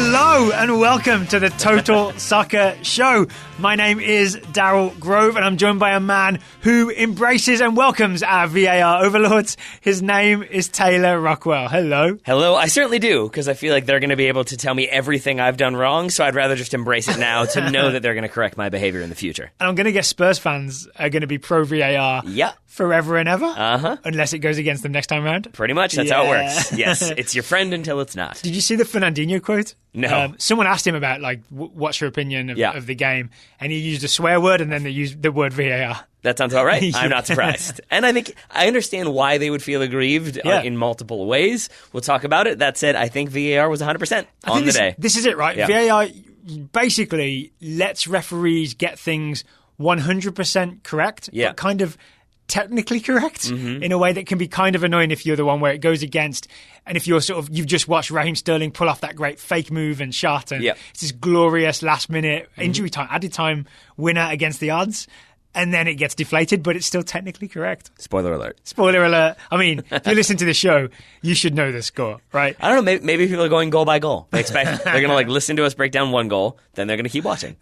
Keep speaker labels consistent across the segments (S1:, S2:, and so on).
S1: Hello and welcome to the Total Soccer Show. My name is Daryl Grove and I'm joined by a man who embraces and welcomes our VAR overlords. His name is Taylor Rockwell. Hello.
S2: Hello. I certainly do, because I feel like they're going to be able to tell me everything I've done wrong, so I'd rather just embrace it now to know that they're going to correct my behavior in the future.
S1: And I'm going to guess Spurs fans are going to be pro VAR forever and ever, unless it goes against them next time around.
S2: Pretty much. That's how it works. Yes. It's your friend until it's not.
S1: Did you see the Fernandinho quote?
S2: No.
S1: Someone asked him about, like, what's your opinion of the game? And he used a swear word and then they used the word VAR.
S2: That sounds all right. I'm not surprised. And I think I understand why they would feel aggrieved in multiple ways. We'll talk about it. That said, I think VAR was 100% on the day.
S1: This is it, right?
S2: Yeah.
S1: VAR basically lets referees get things 100% correct, but kind of technically correct in a way that can be kind of annoying if you're the one where it goes against, and if you're you've just watched Raheem Sterling pull off that great fake move and shot, and it's this glorious last minute injury time, added time winner against the odds, and then it gets deflated, but it's still technically correct.
S2: Spoiler alert.
S1: Spoiler alert. I mean, if you listen to the show, you should know the score, right?
S2: I don't know. Maybe people are going goal by goal. They expect they're going to listen to us break down one goal, then they're going to keep watching.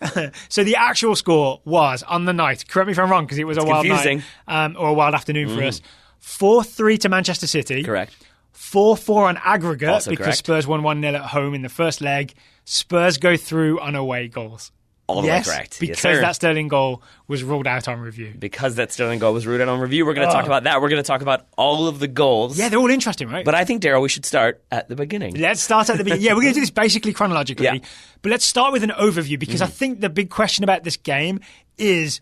S1: So the actual score was on the night. Correct me if I'm wrong, because it was a wild night or a wild afternoon for us. 4-3 to Manchester City.
S2: Correct.
S1: 4-4 on aggregate
S2: Also
S1: because
S2: correct.
S1: Spurs won 1-0 at home in the first leg. Spurs go through on away goals.
S2: All the way correct.
S1: Because
S2: yes,
S1: that Sterling goal was ruled out on review.
S2: Because that Sterling goal was ruled out on review, we're going to talk about that. We're going to talk about all of the goals.
S1: Yeah, they're all interesting, right?
S2: But I think, Daryl, we should start at the beginning.
S1: Let's start at the beginning. Yeah, we're going to do this basically chronologically.
S2: Yeah.
S1: But let's start with an overview, because I think the big question about this game is,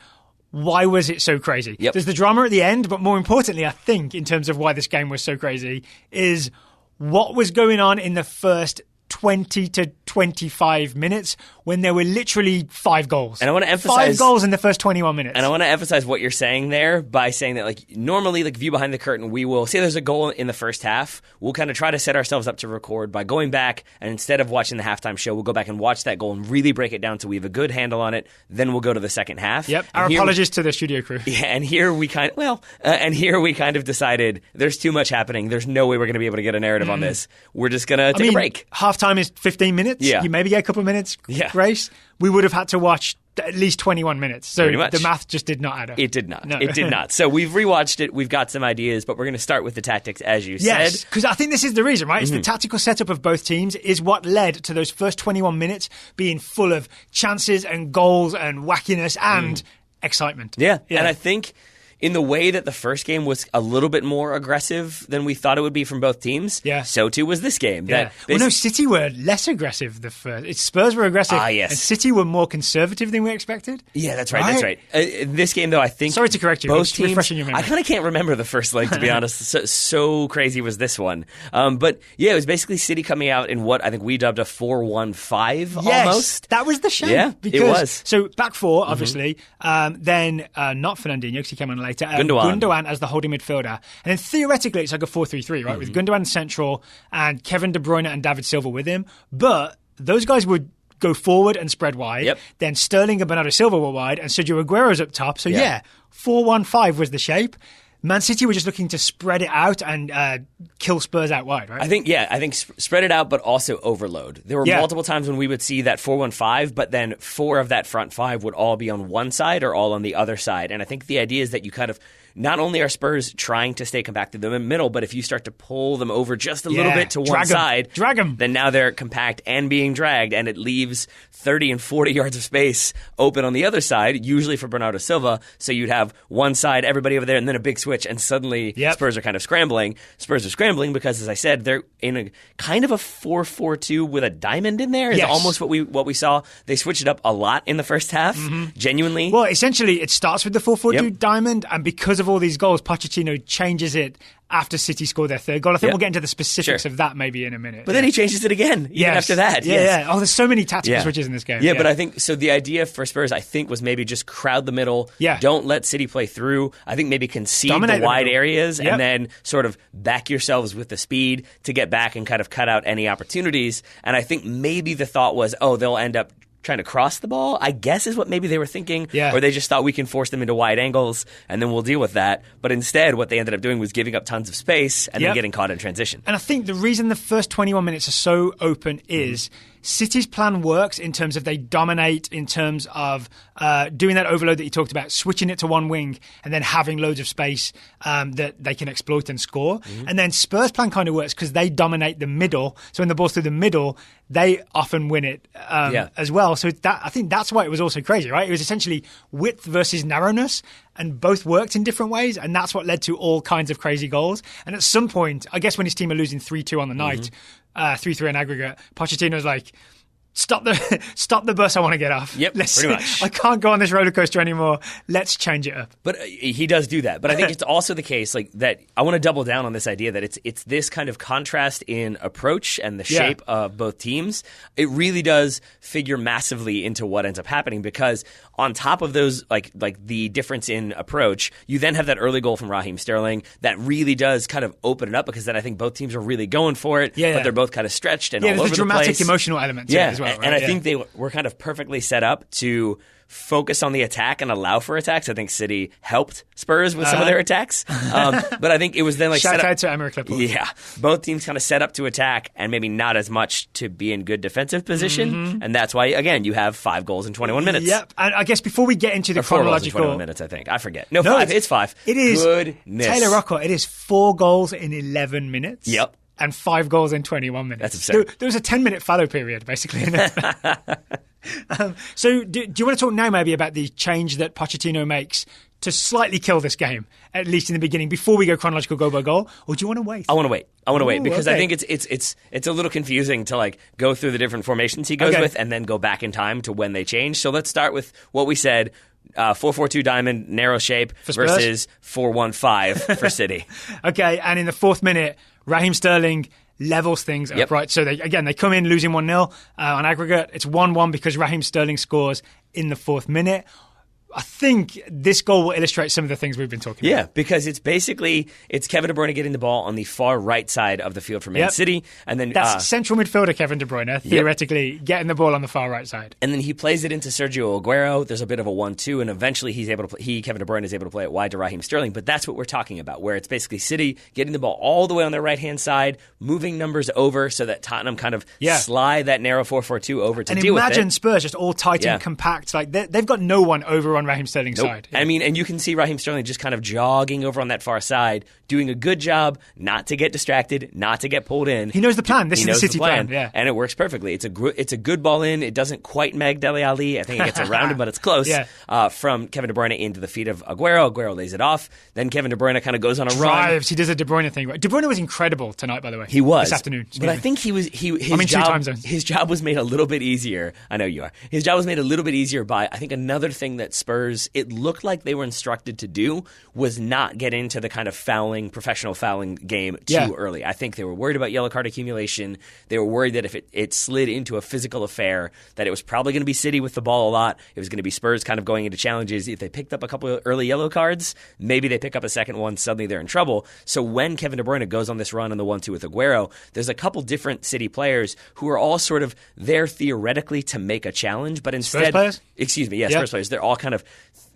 S1: why was it so crazy?
S2: Yep.
S1: There's the drama at the end, but more importantly, I think, in terms of why this game was so crazy, is what was going on in the first 20 to 25 minutes when there were literally 5 goals.
S2: And I want to emphasize
S1: 5 goals in the first 21 minutes.
S2: And I want to emphasize what you're saying there by saying that, normally, view behind the curtain, we will say there's a goal in the first half. We'll kind of try to set ourselves up to record by going back, and instead of watching the halftime show, we'll go back and watch that goal and really break it down so we have a good handle on it. Then we'll go to the second half.
S1: Yep. Our apologies to the studio crew.
S2: Yeah, and here we kind of decided there's too much happening. There's no way we're going to be able to get a narrative on this. We're just going to take a break.
S1: Halftime is 15 minutes.
S2: Yeah.
S1: You maybe get a couple of minutes grace. We would have had to watch at least 21 minutes. So the math just did not add up.
S2: It did not.
S1: No.
S2: It did not. So we've rewatched it. We've got some ideas, but we're going to start with the tactics, as you said.
S1: Yes, because I think this is the reason, right? It's the tactical setup of both teams is what led to those first 21 minutes being full of chances and goals and wackiness and excitement.
S2: Yeah, and I think in the way that the first game was a little bit more aggressive than we thought it would be from both teams, so too was this game.
S1: Yeah. City were less aggressive the first. Spurs were aggressive, and City were more conservative than we expected.
S2: Yeah, that's right. That's right. This game, though, I think...
S1: Sorry to correct you.
S2: Both teams,
S1: refreshing your memory.
S2: I kind of can't remember the first leg, to be honest. So crazy was this one. But yeah, it was basically City coming out in what I think we dubbed a 4-1-5 almost.
S1: That was the shape.
S2: Yeah,
S1: because,
S2: it was.
S1: So back four, obviously. Then not Fernandinho, because he came on later. Gundogan as the holding midfielder. And then theoretically, it's like a 4-3-3, right? With Gundogan central and Kevin De Bruyne and David Silva with him. But those guys would go forward and spread wide.
S2: Yep.
S1: Then Sterling and Bernardo Silva were wide, and Sergio Aguero's up top. So 4-1-5 was the shape. Man City were just looking to spread it out and kill Spurs out wide, right?
S2: I think spread it out, but also overload. There were multiple times when we would see that 4-1-5, but then 4 of that front 5 would all be on one side or all on the other side. And I think the idea is that you kind of not only are Spurs trying to stay compacted in the middle, but if you start to pull them over just a little bit to one side, then now they're compact and being dragged, and it leaves 30 and 40 yards of space open on the other side, usually for Bernardo Silva. So you'd have one side, everybody over there, and then a big switch, and suddenly Spurs are kind of scrambling. Spurs are scrambling because, as I said, they're in a kind of a 4-4-2 with a diamond in there. Is almost what we saw. They switched it up a lot in the first half, genuinely.
S1: Well, essentially, it starts with the 4-4-2 diamond, and because of all these goals, Pochettino changes it after City scored their third goal. I think we'll get into the specifics of that maybe in a minute.
S2: But then he changes it again, even after that.
S1: Yeah. Oh, there's so many tactical switches in this game.
S2: Yeah, but I think, so the idea for Spurs, I think, was maybe just crowd the middle. Don't let City play through. I think maybe concede the wide areas and then sort of back yourselves with the speed to get back and kind of cut out any opportunities. And I think maybe the thought was, they'll end up trying to cross the ball, I guess is what maybe they were thinking. Or they just thought we can force them into wide angles and then we'll deal with that. But instead, what they ended up doing was giving up tons of space and then getting caught in transition.
S1: And I think the reason the first 21 minutes are so open is City's plan works in terms of they dominate in terms of doing that overload that you talked about, switching it to one wing and then having loads of space that they can exploit and score. And then Spurs' plan kind of works because they dominate the middle. So when the ball's through the middle, they often win it as well. So I think that's why it was also crazy, right? It was essentially width versus narrowness, and both worked in different ways, and that's what led to all kinds of crazy goals. And at some point, I guess when his team are losing 3-2 on the night, 3-3 in aggregate, Pochettino's like, stop the bus, I want to get off.
S2: Yep, pretty much.
S1: I can't go on this roller coaster anymore. Let's change it up.
S2: But he does do that. But I think it's also the case like that. I want to double down on this idea that it's this kind of contrast in approach and the shape of both teams. It really does figure massively into what ends up happening, because on top of those, like the difference in approach, you then have that early goal from Raheem Sterling that really does kind of open it up, because then I think both teams are really going for it, but they're both kind of stretched and all over the place.
S1: Yeah, there's a dramatic emotional element to it as well. Right?
S2: And I think they were kind of perfectly set up to focus on the attack and allow for attacks. I think City helped Spurs with some of their attacks. But I think it was then like
S1: shout out to Emerick Laporte.
S2: Yeah. Both teams kind of set up to attack and maybe not as much to be in good defensive position. And that's why, again, you have 5 goals in 21 minutes.
S1: Yep. And I guess before we get into the chronological...
S2: 4 goals in 21 minutes, I think. I forget. No, 5. It's 5.
S1: It is.
S2: Goodness.
S1: Taylor Rocco, it is 4 goals in 11 minutes.
S2: Yep.
S1: And 5 goals in 21 minutes.
S2: That's absurd.
S1: There was a 10-minute fallow period, basically. So do you want to talk now maybe about the change that Pochettino makes to slightly kill this game, at least in the beginning, before we go chronological goal by goal? Or do you want to wait?
S2: I want to wait because I think it's a little confusing to like go through the different formations he goes with and then go back in time to when they change. So let's start with what we said. 4-4-2 diamond, narrow shape versus 4-1-5 for City.
S1: Okay, and in the 4th minute, Raheem Sterling levels things up, right? So they come in losing 1-0 on aggregate. It's 1-1 because Raheem Sterling scores in the 4th minute. I think this goal will illustrate some of the things we've been talking about.
S2: Yeah, because it's Kevin De Bruyne getting the ball on the far right side of the field for Man City. And then
S1: that's central midfielder Kevin De Bruyne, theoretically, getting the ball on the far right side.
S2: And then he plays it into Sergio Aguero. There's a bit of a 1-2, and eventually Kevin De Bruyne is able to play it wide to Raheem Sterling. But that's what we're talking about, where it's basically City getting the ball all the way on their right-hand side, moving numbers over so that Tottenham kind of slide that narrow 4-4-2 over to deal with it.
S1: And imagine Spurs just all tight and compact. Like they've got no one over on Raheem Sterling's side.
S2: I mean, and you can see Raheem Sterling just kind of jogging over on that far side, doing a good job not to get distracted, not to get pulled in.
S1: He knows the plan. This is the City plan.
S2: And it works perfectly. It's a good ball in. It doesn't quite mag Dele Alli. I think it gets around him, but it's close. From Kevin De Bruyne into the feet of Aguero. Aguero lays it off. Then Kevin De Bruyne kind of goes on a run.
S1: He does a De Bruyne thing. De Bruyne was incredible tonight, by the way.
S2: He was.
S1: This afternoon.
S2: But I think his job was made a little bit easier. I know you are. His job was made a little bit easier by, I think, another thing that Spurs, it looked like they were instructed to do, was not get into the kind of professional fouling game too early. I think they were worried about yellow card accumulation. They were worried that if it slid into a physical affair, that it was probably going to be City with the ball a lot. It was going to be Spurs kind of going into challenges. If they picked up a couple of early yellow cards, maybe they pick up a second one, suddenly they're in trouble. So when Kevin De Bruyne goes on this run in the 1-2 with Aguero, there's a couple different City players who are all sort of there theoretically to make a challenge, but instead...
S1: Spurs players?
S2: Excuse me, Spurs players. They're all kind of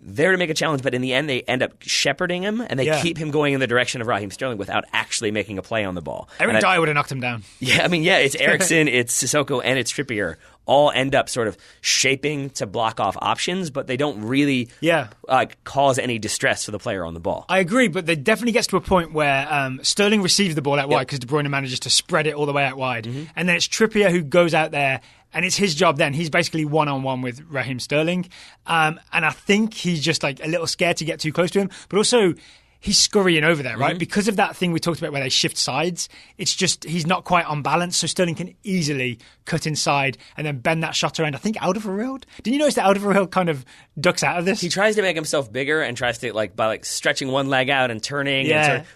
S2: there to make a challenge, but in the end they end up shepherding him, and they keep him going in the direction of Raheem Sterling without actually making a play on the ball.
S1: Eric Dyer would have knocked him down.
S2: Yeah, I mean, it's Eriksen, it's Sissoko, and it's Trippier all end up sort of shaping to block off options, but they don't really cause any distress to the player on the ball.
S1: I agree, but it definitely gets to a point where Sterling receives the ball out wide because De Bruyne manages to spread it all the way out wide. And then it's Trippier who goes out there, and it's his job then. He's basically one-on-one with Raheem Sterling. And I think he's just like a little scared to get too close to him. But also, he's scurrying over there, right? Because of that thing we talked about where they shift sides, it's just he's not quite on balance, so Sterling can easily cut inside and then bend that shot around. I think Alderweireld. Didn't you notice that Alderweireld kind of ducks out of this?
S2: He tries to make himself bigger and tries to by stretching one leg out and turning.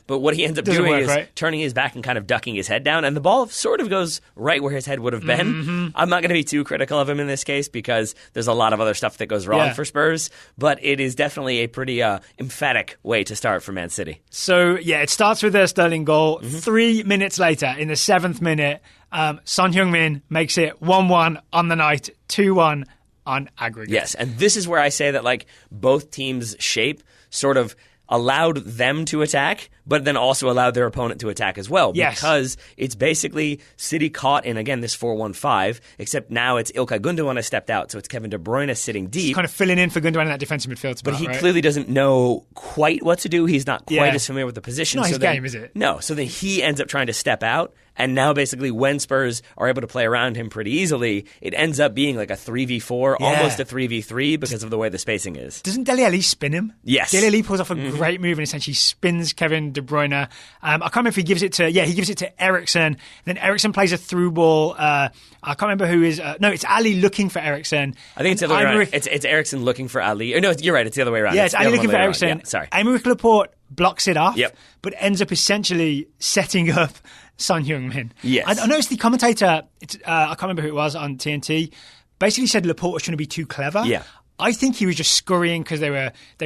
S2: But what he ends up doing is turning his back and kind of ducking his head down, and the ball sort of goes right where his head would have been. I'm not going to be too critical of him in this case because there's a lot of other stuff that goes wrong for Spurs, but it is definitely a pretty emphatic way to start for Man City.
S1: So, it starts with a Sterling goal. 3 minutes later, in the 7th minute, Son Heung-min makes it 1-1 on the night, 2-1 on aggregate.
S2: Yes, and this is where I say that both teams' shape sort of allowed them to attack, but then also allowed their opponent to attack as well.
S1: Yes.
S2: Because it's basically City caught in, again, this 4-1-5, except now it's Ilkay Gundogan has stepped out, so it's Kevin De Bruyne sitting deep.
S1: He's kind of filling in for Gundogan in that defensive midfield spot,
S2: but he
S1: right?
S2: clearly doesn't know quite what to do. He's not quite as familiar with the position.
S1: It's not
S2: so
S1: his
S2: then,
S1: game, is it?
S2: No. So then he ends up trying to step out. And now basically when Spurs are able to play around him pretty easily, it ends up being like a 3v4, almost a 3v3 because of the way the spacing is.
S1: Doesn't Dele Alli spin him?
S2: Yes.
S1: Dele Alli pulls off a great move and essentially spins Kevin De Bruyne. I can't remember if he gives it to, he gives it to Eriksen. Then Eriksen plays a through ball. I can't remember who is, no, it's Ali looking for Eriksen.
S2: I think it's the other way around. It's Eriksen looking for Ali. Or no, you're right, it's the other way around.
S1: Yeah, it's Ali looking for Eriksen.
S2: Yeah, sorry.
S1: Aymeric Laporte blocks it off,
S2: Yep.
S1: but ends up essentially setting up Son Heung-min.
S2: Yes.
S1: I noticed the commentator, I can't remember who it was on TNT, basically said Laporte was trying to be too clever.
S2: Yeah.
S1: I think he was just scurrying because they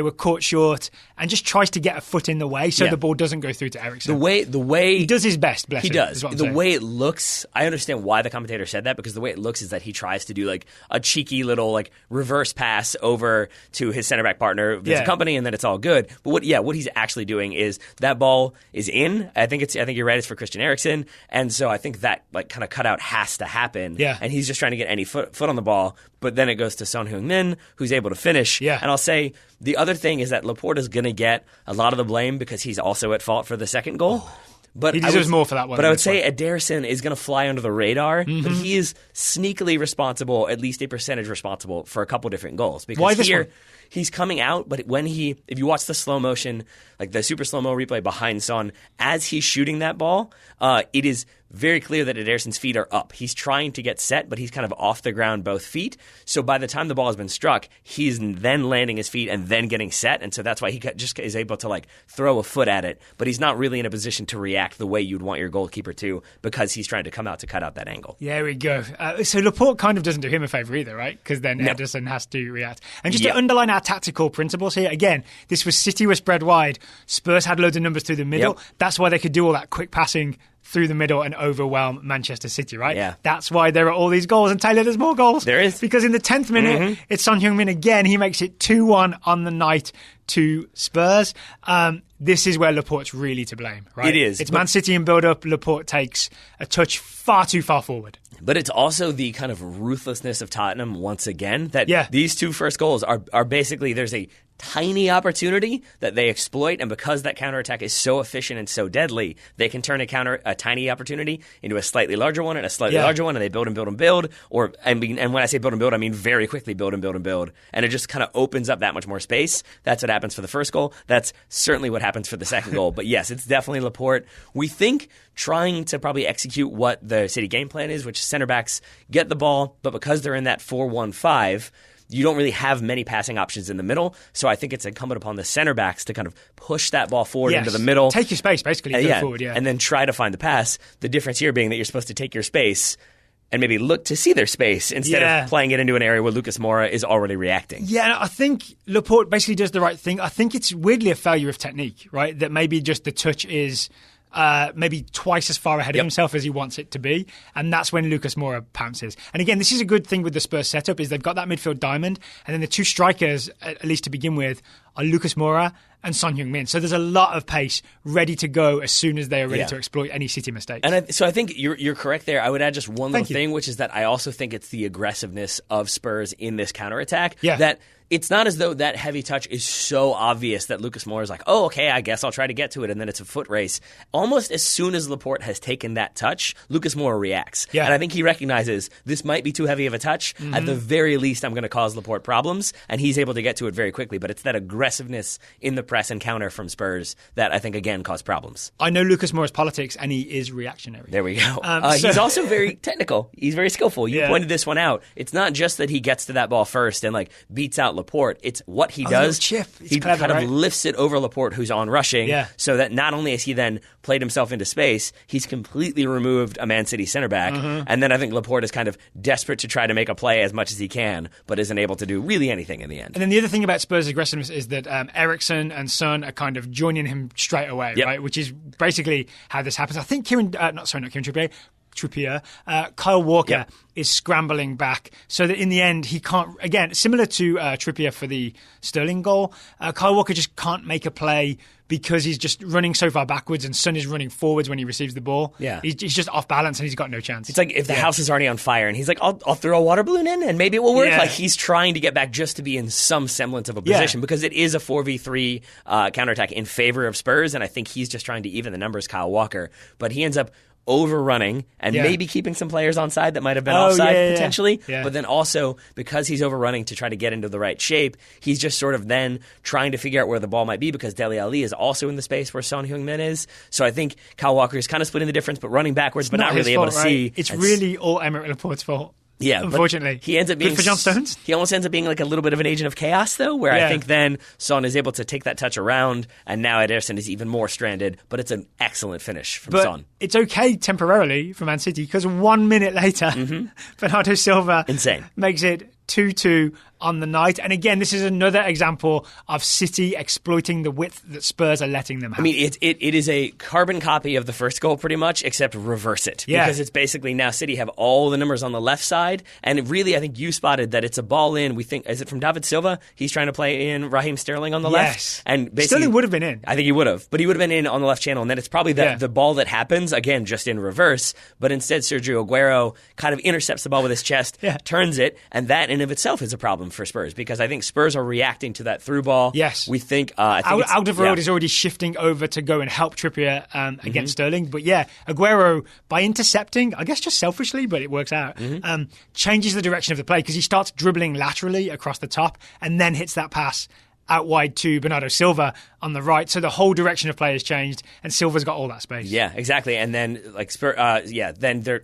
S1: were caught short and just tries to get a foot in the way so the ball doesn't go through to Eriksen.
S2: The way
S1: he does his best, bless
S2: he
S1: him.
S2: does.
S1: The
S2: saying. Way it looks, I understand why the commentator said that, because the way it looks is that he tries to do like a cheeky little like reverse pass over to his center back partner, Vincent Kompany, and then it's all good. But what he's actually doing is that ball is in. I think you're right. It's for Christian Eriksen, and so I think that like kind of cutout has to happen.
S1: Yeah.
S2: And he's just trying to get any foot on the ball, but then it goes to Son Heung-min, who's able to finish.
S1: Yeah.
S2: And I'll say the other thing is that Laporte is going to get a lot of the blame because he's also at fault for the second goal. But
S1: he deserves more for that one.
S2: But I would say Ederson is going to fly under the radar, but he is sneakily responsible, at least a percentage responsible, for a couple different goals. Because
S1: why this one?
S2: He's coming out, but if you watch the slow motion, like the super slow-mo replay behind Son, as he's shooting that ball, it is very clear that Ederson's feet are up. He's trying to get set, but he's kind of off the ground both feet. So by the time the ball has been struck, he's then landing his feet and then getting set. And so that's why he just is able to like throw a foot at it. But he's not really in a position to react the way you'd want your goalkeeper to, because he's trying to come out to cut out that angle.
S1: There we go. So Laporte kind of doesn't do him a favour either, right? Because then Ederson has to react. And just to underline our tactical principles here, again, this was City were spread wide. Spurs had loads of numbers through the middle.
S2: Yep.
S1: That's why they could do all that quick passing through the middle and overwhelm Manchester City, right?
S2: Yeah.
S1: That's why there are all these goals. And Taylor, there's more goals.
S2: There is.
S1: Because in the 10th minute, it's Son Heung-min again. He makes it 2-1 on the night to Spurs. This is where Laporte's really to blame, right?
S2: It is.
S1: It's Man City in build-up. Laporte takes a touch far too far forward.
S2: But it's also the kind of ruthlessness of Tottenham once again, that these two first goals are basically, there's a tiny opportunity that they exploit, and because that counterattack is so efficient and so deadly, they can turn a tiny opportunity into a slightly larger one and a slightly larger one, and they build and build and build. And when I say build and build, I mean very quickly build and build and build. And it just kind of opens up that much more space. That's what happens for the first goal. That's certainly what happens for the second goal. But yes, it's definitely Laporte. We think trying to probably execute what the City game plan is, which center backs get the ball, but because they're in that 4-1-5, you don't really have many passing options in the middle. So I think it's incumbent upon the center backs to kind of push that ball forward into the middle.
S1: Take your space, basically, go forward,
S2: and then try to find the pass. The difference here being that you're supposed to take your space and maybe look to see their space instead of playing it into an area where Lucas Moura is already reacting.
S1: Yeah, I think Laporte basically does the right thing. I think it's weirdly a failure of technique, right? That maybe just the touch is maybe twice as far ahead of himself as he wants it to be, and that's when Lucas Moura pounces. And again, this is a good thing with the Spurs setup, is they've got that midfield diamond, and then the two strikers, at least to begin with, are Lucas Moura and Son Heung-min. So there's a lot of pace ready to go as soon as they are ready to exploit any City mistakes.
S2: And so I think you're correct there. I would add just one little thing, which is that I also think it's the aggressiveness of Spurs in this counterattack. That it's not as though that heavy touch is so obvious that Lucas Moura is like, oh, okay, I guess I'll try to get to it, and then it's a foot race. Almost as soon as Laporte has taken that touch, Lucas Moura reacts. And I think he recognizes this might be too heavy of a touch. At the very least, I'm going to cause Laporte problems, and he's able to get to it very quickly. But it's that aggressiveness in the press and counter from Spurs that I think, again, cause problems.
S1: I know Lucas Moura's politics, and he is reactionary.
S2: There we go. He's also very technical. He's very skillful. You pointed this one out. It's not just that he gets to that ball first and like beats out Laporte. It's what he does.
S1: He
S2: clever, kind of lifts it over Laporte, who's on rushing, so that not only has he then played himself into space, he's completely removed a Man City center back. And then I think Laporte is kind of desperate to try to make a play as much as he can, but isn't able to do really anything in the end.
S1: And then the other thing about Spurs' aggressiveness is that Eriksen and Son are kind of joining him straight away, right? Which is basically how this happens. I think not Kieran Trippier. Trippier, Kyle Walker is scrambling back so that in the end he can't, again, similar to Trippier for the Sterling goal, Kyle Walker just can't make a play because he's just running so far backwards and Son is running forwards when he receives the ball.
S2: Yeah.
S1: He's just off balance and he's got no chance.
S2: It's like if the house is already on fire and he's like, I'll throw a water balloon in and maybe it will work.
S1: Yeah.
S2: Like he's trying to get back just to be in some semblance of a position because it is a 4v3 counterattack in favor of Spurs, and I think he's just trying to even the numbers, Kyle Walker. But he ends up overrunning and maybe keeping some players on side that might have been offside potentially. Yeah. But then also, because he's overrunning to try to get into the right shape, he's just sort of then trying to figure out where the ball might be because Dele Alli is also in the space where Son Heung-min is. So I think Kyle Walker is kind of splitting the difference, but running backwards, but not really able to see.
S1: It's really all Emerick Laporte's fault.
S2: Yeah,
S1: unfortunately,
S2: he ends up being
S1: good for John Stones.
S2: He almost ends up being like a little bit of an agent of chaos, though. Where I think then Son is able to take that touch around, and now Ederson is even more stranded. But it's an excellent finish from Son.
S1: It's okay temporarily for Man City because 1 minute later, Bernardo Silva makes it 2-2 on the night. And again, this is another example of City exploiting the width that Spurs are letting them have.
S2: I mean, it is a carbon copy of the first goal pretty much, except reverse it. Yeah. Because it's basically now City have all the numbers on the left side. And really, I think you spotted that it's a ball in. We think, is it from David Silva? He's trying to play in Raheem Sterling on the left. And basically,
S1: Sterling would have been in.
S2: I think he would have. But he would have been in on the left channel. And then it's probably the ball that happens, again, just in reverse. But instead, Sergio Aguero kind of intercepts the ball with his chest, turns it. And that in of itself is a problem for Spurs because I think Spurs are reacting to that through ball.
S1: Yes.
S2: We think...
S1: Alderweireld is already shifting over to go and help Trippier against Sterling. But Aguero, by intercepting, I guess just selfishly, but it works out, changes the direction of the play because he starts dribbling laterally across the top and then hits that pass out wide to Bernardo Silva on the right. So the whole direction of play has changed and Silva's got all that space.
S2: Yeah, exactly. And then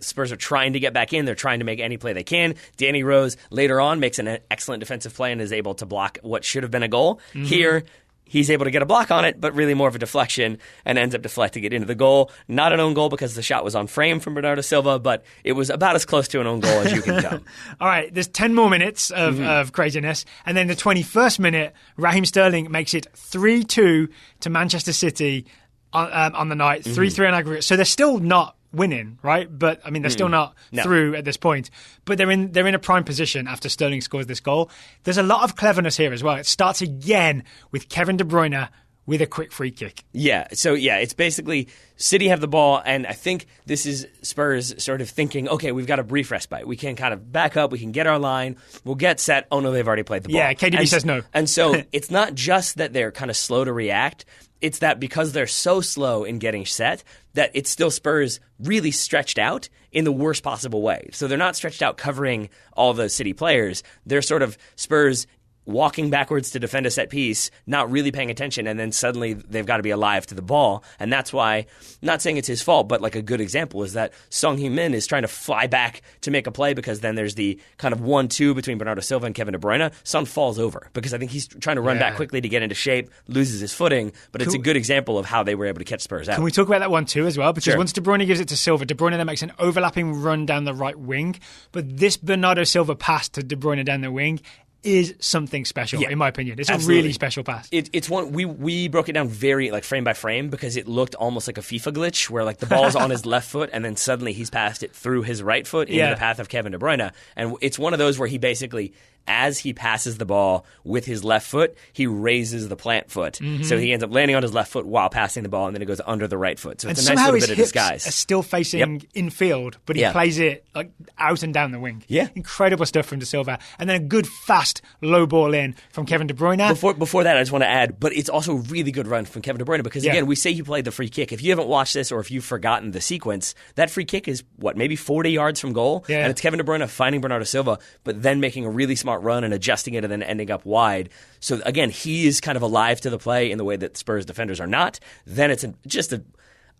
S2: Spurs are trying to get back in. They're trying to make any play they can. Danny Rose later on makes an excellent defensive play and is able to block what should have been a goal. Here, he's able to get a block on it, but really more of a deflection and ends up deflecting it into the goal. Not an own goal because the shot was on frame from Bernardo Silva, but it was about as close to an own goal as you can come.
S1: All right, there's 10 more minutes of craziness. And then the 21st minute, Raheem Sterling makes it 3-2 to Manchester City on the night, 3-3 on aggregate. So they're still not winning, right? But I mean, they're still not through at this point. But they're in a prime position after Sterling scores this goal. There's a lot of cleverness here as well. It starts again with Kevin De Bruyne with a quick free kick.
S2: Yeah. So it's basically City have the ball, and I think this is Spurs sort of thinking, okay, we've got a brief respite. We can kind of back up. We can get our line. We'll get set. Oh no, they've already played the ball.
S1: Yeah. KDB says no.
S2: And so it's not just that they're kind of slow to react. It's that because they're so slow in getting set, that it's still Spurs really stretched out in the worst possible way. So they're not stretched out covering all the City players. They're sort of Spurs walking backwards to defend a set piece, not really paying attention, and then suddenly they've got to be alive to the ball. And that's why, not saying it's his fault, but like a good example is that Son Heung-min is trying to fly back to make a play because then there's the kind of 1-2 between Bernardo Silva and Kevin De Bruyne. Son falls over because I think he's trying to run back quickly to get into shape, loses his footing, but it's a good example of how they were able to catch Spurs out.
S1: Can we talk about that one too as well? Because once De Bruyne gives it to Silva, De Bruyne then makes an overlapping run down the right wing, but this Bernardo Silva pass to De Bruyne down the wing is something special, in my opinion. It's a really special pass.
S2: It's one we broke it down very like frame by frame because it looked almost like a FIFA glitch where like the ball's on his left foot and then suddenly he's passed it through his right foot into the path of Kevin De Bruyne. And it's one of those where he basically, as he passes the ball with his left foot, he raises the plant foot. So he ends up landing on his left foot while passing the ball, and then it goes under the right foot. So it's a nice little bit of disguise.
S1: Are still facing infield, but he plays it like out and down the wing.
S2: Yeah.
S1: Incredible stuff from De Silva. And then a good, fast, low ball in from Kevin De Bruyne.
S2: Before that, I just want to add, but it's also a really good run from Kevin De Bruyne because, again, we say he played the free kick. If you haven't watched this or if you've forgotten the sequence, that free kick is, maybe 40 yards from goal? Yeah. And it's Kevin De Bruyne finding Bernardo Silva, but then making a really smart run and adjusting it and then ending up wide. So again, he is kind of alive to the play in the way that Spurs defenders are not. Then it's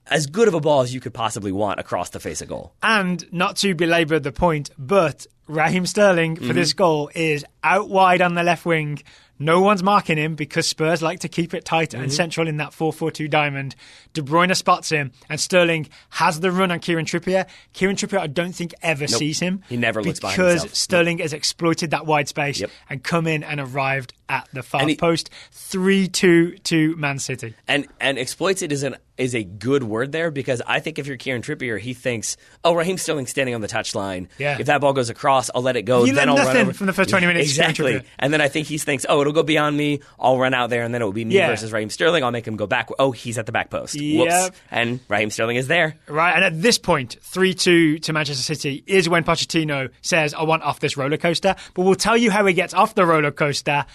S2: as good of a ball as you could possibly want across the face of goal.
S1: And not to belabor the point, but Raheem Sterling for this goal is out wide on the left wing. No one's marking him because Spurs like to keep it tight and central in that 4-4-2 diamond. De Bruyne spots him and Sterling has the run on Kieran Trippier. Kieran Trippier, I don't think ever sees him.
S2: He never looks behind himself.
S1: Because Sterling has exploited that wide space and come in and arrived at the far post. 3-2 to Man City.
S2: And exploits it is is a good word there, because I think if you're Kieran Trippier, he thinks, oh, Raheem Sterling's standing on the touchline.
S1: Yeah.
S2: If that ball goes across, I'll let it go.
S1: Then I'll run over. From the first 20 minutes.
S2: Exactly. And then I think he thinks, oh, it'll go beyond me. I'll run out there, and then it will be me versus Raheem Sterling. I'll make him go back. Oh, he's at the back post. Whoops. And Raheem Sterling is there.
S1: Right. And at this point, 3-2 to Manchester City is when Pochettino says, I want off this roller coaster. But we'll tell you how he gets off the roller coaster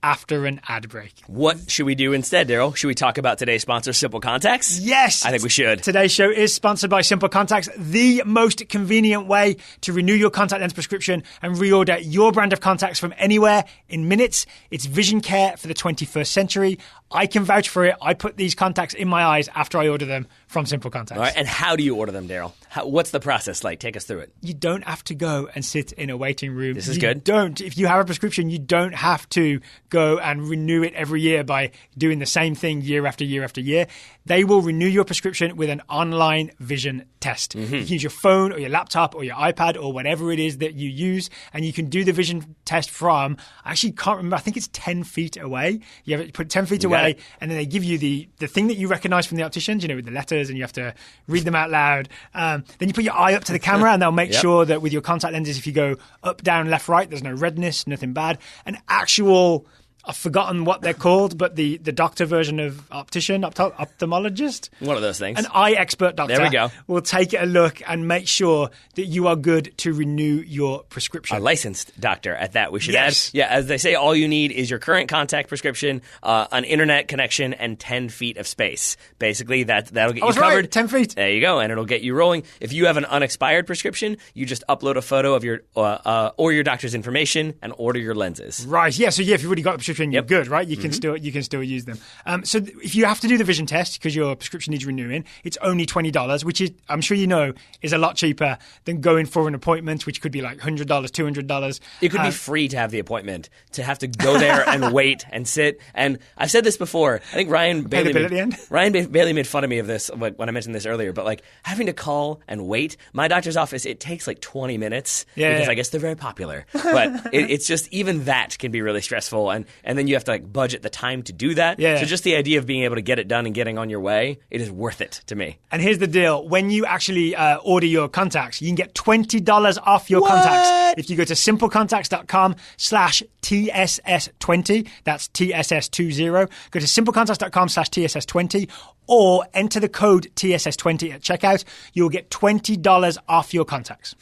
S1: after an ad break.
S2: What should we do instead, Daryl? Should we talk about today's sponsor, Simple Contacts?
S1: Yes!
S2: I think we should.
S1: Today's show is sponsored by Simple Contacts, the most convenient way to renew your contact lens prescription and reorder your brand of contacts from anywhere in minutes. It's vision care for the 21st century. I can vouch for it. I put these contacts in my eyes after I order them from Simple Contacts.
S2: All right, and how do you order them, Daryl? What's the process like? Take us through it.
S1: You don't have to go and sit in a waiting room.
S2: This is good.
S1: If you have a prescription, you don't have to go and renew it every year by doing the same thing year after year after year. They will renew your prescription with an online vision test. You can use your phone or your laptop or your iPad or whatever it is that you use, and you can do the vision test from, I actually can't remember, I think it's 10 feet away. You have it put 10 feet away, and then they give you the thing that you recognize from the opticians, with the letters, and you have to read them out loud. Then you put your eye up to the camera, and they'll make sure that with your contact lenses, if you go up, down, left, right, there's no redness, nothing bad. An actual, I've forgotten what they're called, but the doctor version of optician, ophthalmologist?
S2: One of those things.
S1: An eye expert doctor.
S2: There we go.
S1: Will take a look and make sure that you are good to renew your prescription.
S2: A licensed doctor at that, we should
S1: add.
S2: Yeah, as they say, all you need is your current contact prescription, an internet connection, and 10 feet of space. Basically, that'll get you covered.
S1: Right, 10 feet.
S2: There you go, and it'll get you rolling. If you have an unexpired prescription, you just upload a photo of your or your doctor's information and order your lenses.
S1: Right, yeah, so if you've already got the prescription, you're good, right? You can still use them. So if you have to do the vision test because your prescription needs renewing, it's only $20, which is, I'm sure you know, is a lot cheaper than going for an appointment, which could be like $100, $200.
S2: It could be free to have the appointment, to have to go there and wait and sit. And I've said this before. I think Ryan Bailey made fun of me of this when I mentioned this earlier. But like having to call and wait, my doctor's office, it takes like 20 minutes because I guess they're very popular. But it's just even that can be really stressful, and then you have to like budget the time to do that.
S1: Yeah.
S2: So just the idea of being able to get it done and getting on your way, it is worth it to me.
S1: And here's the deal. When you actually order your contacts, you can get $20 off your contacts if you go to simplecontacts.com/TSS20. That's TSS20. Go to simplecontacts.com/TSS20 or enter the code TSS20 at checkout. You'll get $20 off your contacts.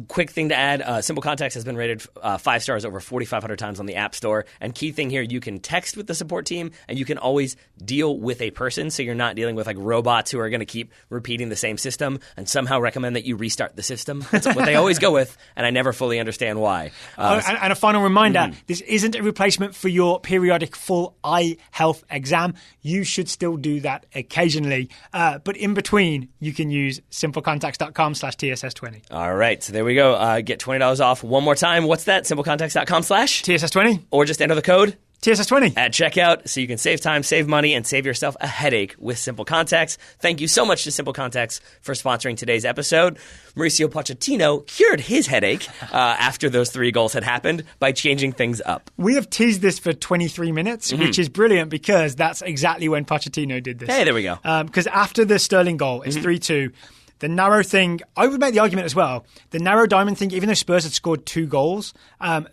S2: Quick thing to add, Simple Contacts has been rated 5 stars over 4,500 times on the App Store. And key thing here, you can text with the support team, and you can always deal with a person, so you're not dealing with like robots who are going to keep repeating the same system and somehow recommend that you restart the system. That's what they always go with, and I never fully understand why.
S1: And a final reminder, this isn't a replacement for your periodic full eye health exam. You should still do that occasionally. But in between, you can use simplecontacts.com/TSS20.
S2: All right, so there we go. Get $20 off one more time. What's that? Simplecontacts.com/TSS20. Or just enter the code
S1: TSS20
S2: at checkout so you can save time, save money, and save yourself a headache with Simple Contacts. Thank you so much to Simple Contacts for sponsoring today's episode. Mauricio Pochettino cured his headache after those 3 goals had happened by changing things up.
S1: We have teased this for 23 minutes, which is brilliant because that's exactly when Pochettino did this.
S2: Hey, there we go.
S1: Because after the Sterling goal, it's 3-2. The narrow thing, I would make the argument as well, the narrow diamond thing, even though Spurs had scored 2 goals,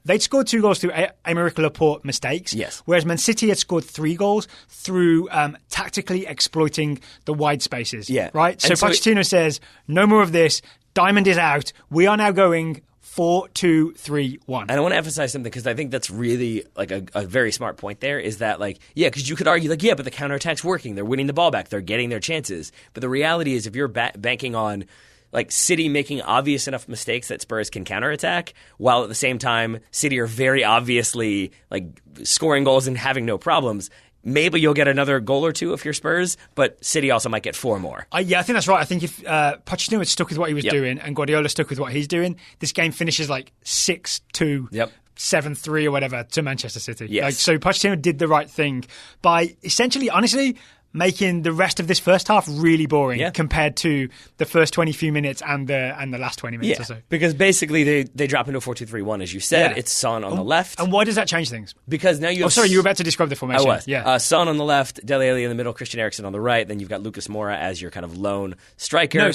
S1: they'd scored 2 goals through Aymeric Laporte mistakes.
S2: Yes.
S1: Whereas Man City had scored 3 goals through tactically exploiting the wide spaces.
S2: Yeah.
S1: Right? So Pochettino says, no more of this. Diamond is out. We are now going 4-2-3-1.
S2: And I want to emphasize something because I think that's really like a very smart point there is that because you could argue but the counterattack's working. They're winning the ball back. They're getting their chances. But the reality is if you're banking on like City making obvious enough mistakes that Spurs can counterattack, while at the same time City are very obviously like scoring goals and having no problems, maybe you'll get another goal or 2 if you're Spurs, but City also might get 4 more.
S1: I think that's right. I think if Pochettino had stuck with what he was doing and Guardiola stuck with what he's doing, this game finishes like 6-2, 7-3 or whatever to Manchester City.
S2: Yes.
S1: So Pochettino did the right thing by essentially, honestly, making the rest of this first half really boring compared to the first 20 few minutes and the last 20 minutes or so.
S2: Because basically they drop into a 4-2-3-1, as you said. It's Son on the left.
S1: And why does that change things?
S2: Because now you have...
S1: you were about to describe the formation.
S2: I was. Yeah. Son on the left, Dele Alli in the middle, Christian Eriksen on the right. Then you've got Lucas Moura as your kind of lone striker.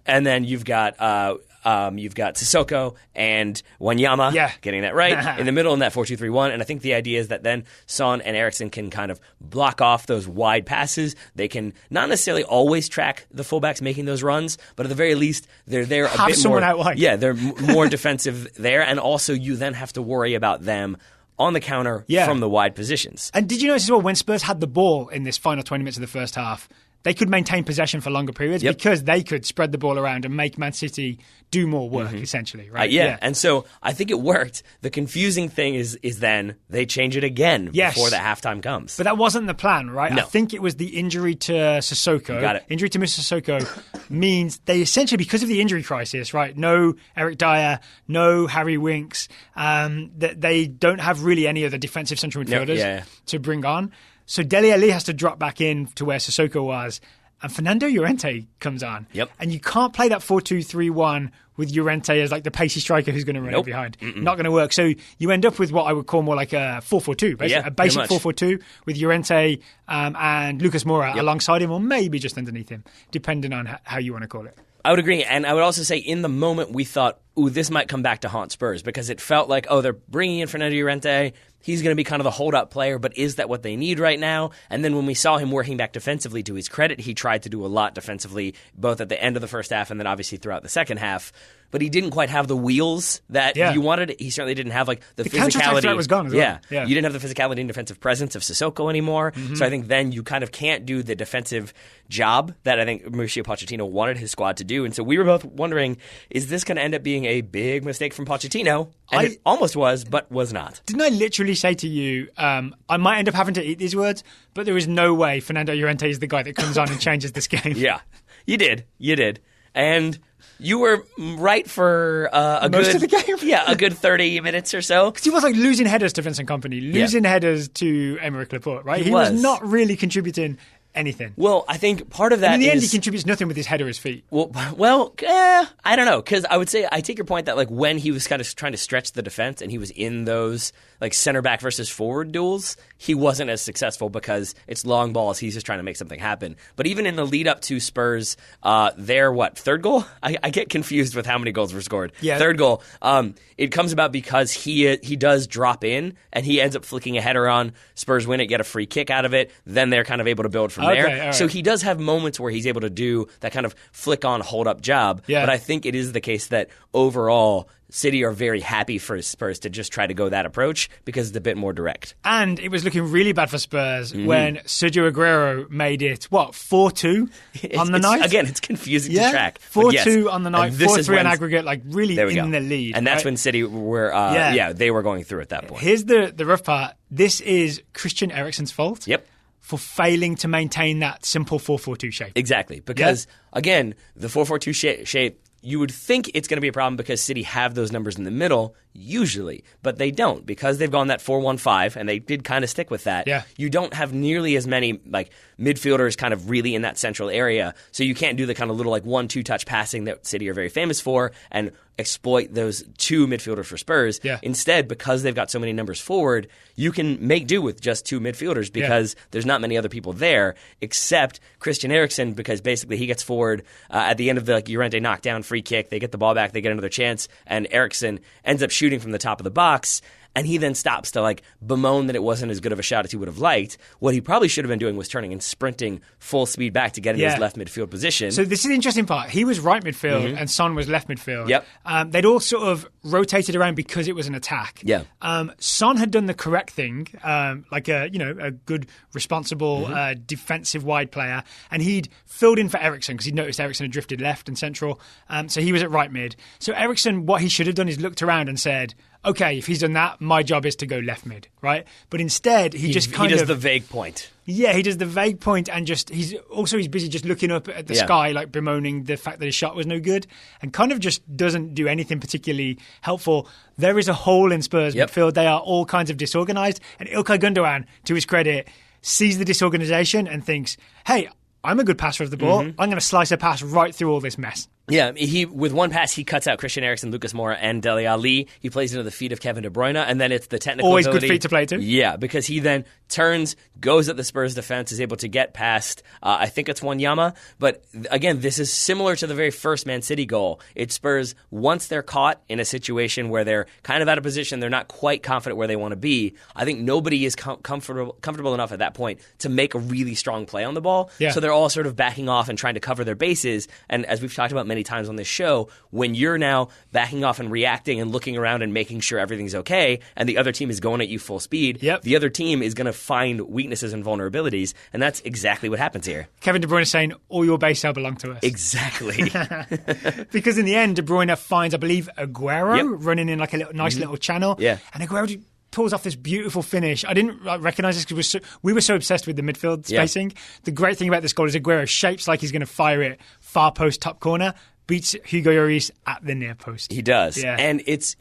S2: And then you've got Sissoko and Wanyama getting that right in the middle in that 4-2-3-1. And I think the idea is that then Son and Eriksen can kind of block off those wide passes. They can not necessarily always track the fullbacks making those runs, but at the very least, they're there a bit more.
S1: Out wide.
S2: Yeah, they're more defensive there. And also, you then have to worry about them on the counter from the wide positions.
S1: And did you notice as well, when Spurs had the ball in this final 20 minutes of the first half, they could maintain possession for longer periods because they could spread the ball around and make Man City do more work, essentially, right?
S2: And so I think it worked. The confusing thing is then they change it again before the halftime comes.
S1: But that wasn't the plan, right?
S2: No.
S1: I think it was the injury to Sissoko.
S2: Got it.
S1: Injury to Mr. Sissoko means they essentially, because of the injury crisis, right? No Eric Dyer, no Harry Winks, that they don't have really any other defensive central midfielders to bring on. So Dele Alli has to drop back in to where Sissoko was, and Fernando Llorente comes on. And you can't play that 4-2-3-1 with Llorente as like the pacey striker who's going to run it behind. Not going to work. So you end up with what I would call more like a 4-4-2, basically a basic 4-4-2 with Llorente and Lucas Moura alongside him, or maybe just underneath him, depending on how you want to call it.
S2: I would agree. And I would also say in the moment we thought, this might come back to haunt Spurs, because it felt like, they're bringing in Fernando Llorente. He's going to be kind of the hold-up player, but is that what they need right now? And then when we saw him working back defensively, to his credit, he tried to do a lot defensively, both at the end of the first half and then obviously throughout the second half. But he didn't quite have the wheels that you wanted. He certainly didn't have like the physicality.
S1: Threat was gone as well.
S2: Yeah, you didn't have the physicality and defensive presence of Sissoko anymore. So I think then you kind of can't do the defensive job that I think Mauricio Pochettino wanted his squad to do. And so we were both wondering, is this going to end up being a big mistake from Pochettino? And it almost was, but was not.
S1: Didn't I literally say to you, I might end up having to eat these words, but there is no way Fernando Llorente is the guy that comes on and changes this game.
S2: Yeah, you did. And you were right for
S1: most of the game.
S2: A good 30 minutes or so.
S1: Because he was like losing headers to Vincent Kompany, losing headers to Aymeric Laporte, right? He was not really contributing anything.
S2: Well, I think part of that
S1: in the end, he contributes nothing with his head or his feet.
S2: Well, I don't know, because I would say I take your point that like when he was kind of trying to stretch the defense and he was in those like center back versus forward duels, he wasn't as successful because it's long balls. He's just trying to make something happen. But even in the lead up to Spurs, their third goal? I get confused with how many goals were scored.
S1: Yeah.
S2: Third goal. It comes about because he does drop in and he ends up flicking a header on. Spurs win it, get a free kick out of it. Then they're kind of able to build from there.
S1: Right.
S2: So he does have moments where he's able to do that kind of flick on, hold up job.
S1: Yeah.
S2: But I think it is the case that overall City are very happy for Spurs to just try to go that approach because it's a bit more direct.
S1: And it was looking really bad for Spurs when Sergio Aguero made it, 4-2 on the night?
S2: Again, it's confusing to track.
S1: 4-2 on the night, 4-3 on aggregate, like really in the lead.
S2: And that's when City were, they were going through at that point.
S1: Here's the rough part. This is Christian Eriksen's fault.
S2: Yep.
S1: For failing to maintain that simple 4-4-2 shape.
S2: Exactly. Because, again, the 4-4-2 shape, you would think it's going to be a problem because City have those numbers in the middle, usually, but they don't. Because they've gone that 4-1-5, and they did kind of stick with that, you don't have nearly as many midfielders kind of really in that central area, so you can't do the kind of little 1-2 touch passing that City are very famous for and exploit those two midfielders for Spurs. Instead, because they've got so many numbers forward, you can make do with just two midfielders because there's not many other people there except Christian Eriksen, because basically he gets forward at the end of the Llorente knockdown free kick. They get the ball back, they get another chance, and Eriksen ends up shooting from the top of the box. And he then stops to bemoan that it wasn't as good of a shot as he would have liked. What he probably should have been doing was turning and sprinting full speed back to get in his left midfield position.
S1: So this is the interesting part. He was right midfield and Son was left midfield.
S2: Yep.
S1: They'd all sort of rotated around because it was an attack.
S2: Yeah.
S1: Son had done the correct thing, like a good, responsible defensive wide player, and he'd filled in for Eriksen because he'd noticed Eriksen had drifted left and central. So he was at right mid. So Eriksen, what he should have done is looked around and said, okay, if he's done that, my job is to go left mid, right? But instead, he just kind of...
S2: He does the vague point.
S1: Yeah, he does the vague point, and he's busy just looking up at the sky, bemoaning the fact that his shot was no good, and kind of just doesn't do anything particularly helpful. There is a hole in Spurs midfield. They are all kinds of disorganised, and Ilkay Gundogan, to his credit, sees the disorganization and thinks, hey, I'm a good passer of the ball. I'm going to slice a pass right through all this mess.
S2: Yeah, with one pass, he cuts out Christian Eriksen, Lucas Moura, and Dele Alli. He plays into the feet of Kevin De Bruyne, and then it's the technical
S1: Always
S2: ability.
S1: good feet to play too.
S2: Yeah, because he then turns, goes at the Spurs defense, is able to get past, I think it's Wanyama. But again, this is similar to the very first Man City goal. It's Spurs, once they're caught in a situation where they're kind of out of position, they're not quite confident where they want to be, I think nobody is comfortable enough at that point to make a really strong play on the ball.
S1: Yeah.
S2: So they're all sort of backing off and trying to cover their bases. And as we've talked about many times on this show, when you're now backing off and reacting and looking around and making sure everything's okay, and the other team is going at you full speed, the other team is going to find weaknesses and vulnerabilities, and that's exactly what happens here.
S1: Kevin De Bruyne is saying, all your base cell belong to us.
S2: Exactly.
S1: Because in the end, De Bruyne finds, I believe, Aguero running in like a nice little channel.
S2: Yeah.
S1: And Aguero pulls off this beautiful finish. I didn't recognize this because we were so obsessed with the midfield spacing. The great thing about this goal is Aguero shapes like he's going to fire it far post top corner, beats Hugo Lloris at the near post.
S2: He does. Yeah. And it's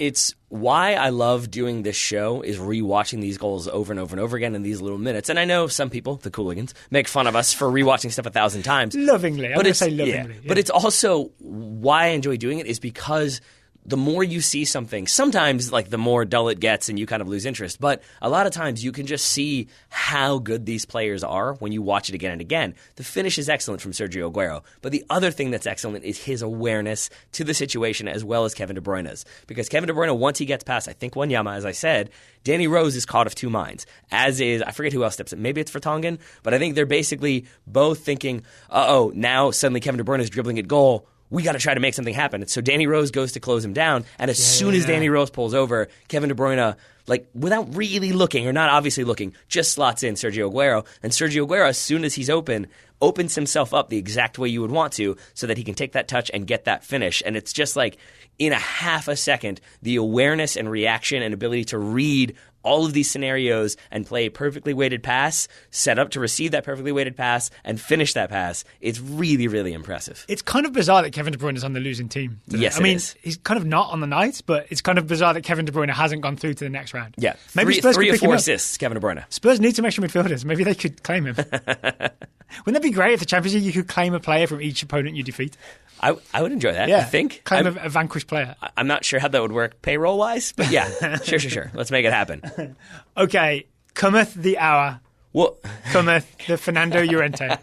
S2: why I love doing this show is rewatching these goals over and over and over again in these little minutes. And I know some people, the Cooligans, make fun of us for rewatching stuff 1,000 times.
S1: Lovingly. I'm going to say lovingly.
S2: Yeah. But it's also why I enjoy doing it is because the more you see something, sometimes like the more dull it gets and you kind of lose interest. But a lot of times you can just see how good these players are when you watch it again and again. The finish is excellent from Sergio Aguero. But the other thing that's excellent is his awareness to the situation as well as Kevin De Bruyne's. Because Kevin De Bruyne, once he gets past, I think Wanyama, as I said, Danny Rose is caught of two minds. As is, I forget who else steps in. Maybe it's Vertonghen. But I think they're basically both thinking, now suddenly Kevin De Bruyne is dribbling at goal. We got to try to make something happen. So Danny Rose goes to close him down, and as soon as Danny Rose pulls over, Kevin De Bruyne, like without really looking or not obviously looking, just slots in Sergio Aguero. And Sergio Aguero, as soon as he's opens himself up the exact way you would want to so that he can take that touch and get that finish. And it's just like in a half a second, the awareness and reaction and ability to read all of these scenarios and play a perfectly weighted pass, set up to receive that perfectly weighted pass, and finish that pass. It's really, really impressive.
S1: It's kind of bizarre that Kevin De Bruyne is on the losing team today.
S2: Yes,
S1: I mean,
S2: he's
S1: kind of not on the night, but it's kind of bizarre that Kevin De Bruyne hasn't gone through to the next round.
S2: Yeah,
S1: maybe
S2: three or four assists, Kevin De Bruyne.
S1: Spurs need some extra midfielders. Maybe they could claim him. Wouldn't that be great if the Champions League you could claim a player from each opponent you defeat?
S2: I would enjoy that.
S1: Yeah,
S2: I think.
S1: Claim a vanquished player.
S2: I'm not sure how that would work payroll-wise, but yeah, sure. Let's make it happen.
S1: Okay, cometh the hour.
S2: Well,
S1: cometh the Fernando Llorente.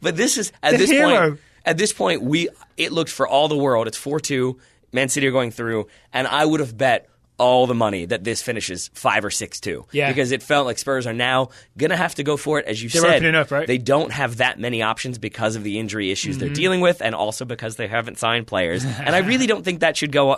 S2: But this is
S1: the hero.
S2: At this point, it looked for all the world. It's 4-2. Man City are going through, and I would have bet all the money that this finishes 5 or 6-2.
S1: Yeah.
S2: Because it felt like Spurs are now going to have to go for it, as you
S1: They're
S2: said.
S1: opening up, right?
S2: They don't have that many options because of the injury issues they're dealing with, and also because they haven't signed players. And I really don't think that should go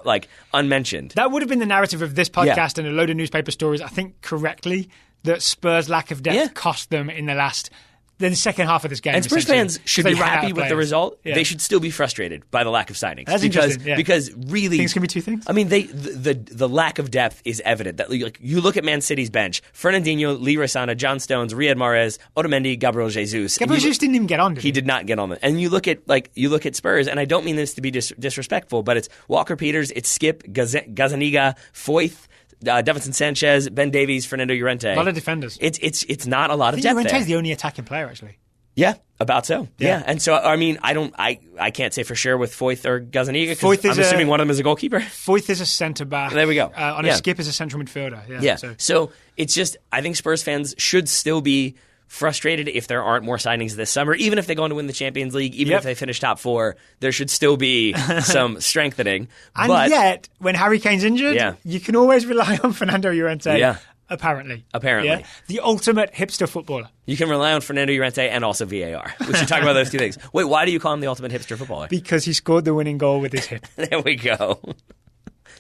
S2: unmentioned.
S1: That would have been the narrative of this podcast and a load of newspaper stories, I think correctly, that Spurs' lack of depth cost them in the second half of this game.
S2: And Spurs fans should be happy with the result.
S1: Yeah.
S2: They should still be frustrated by the lack of signings.
S1: That's interesting. Yeah.
S2: Because really,
S1: things can be two things.
S2: I mean, the lack of depth is evident. That you look at Man City's bench: Fernandinho, Lee Rosana, John Stones, Riyad Mahrez, Otamendi, Gabriel Jesus.
S1: Gabriel Jesus didn't even get on.
S2: He did not get on it. And you look at Spurs, and I don't mean this to be disrespectful, but it's Walker Peters, it's Skip, Gazaniga, Foyth, Davinson Sanchez, Ben Davies, Fernando Llorente.
S1: A lot of defenders.
S2: It's not a lot of depth there.
S1: Llorente's the only attacking player, actually.
S2: Yeah, about so. Yeah. And so, I mean, I can't say for sure with Foyth or Gazaniga because I'm assuming one of them is a goalkeeper.
S1: Foyth is a centre-back.
S2: There we go.
S1: Skip is a central midfielder.
S2: Yeah. So it's just, I think Spurs fans should still be frustrated if there aren't more signings this summer. Even if they go on to win the Champions League, even if they finish top 4, there should still be some strengthening.
S1: And yet, when Harry Kane's injured, you can always rely on Fernando Llorente.
S2: Yeah.
S1: Apparently.
S2: Yeah?
S1: The ultimate hipster footballer.
S2: You can rely on Fernando Llorente and also VAR. We should talk about those two things. Wait, why do you call him the ultimate hipster footballer?
S1: Because he scored the winning goal with his hip.
S2: There we go.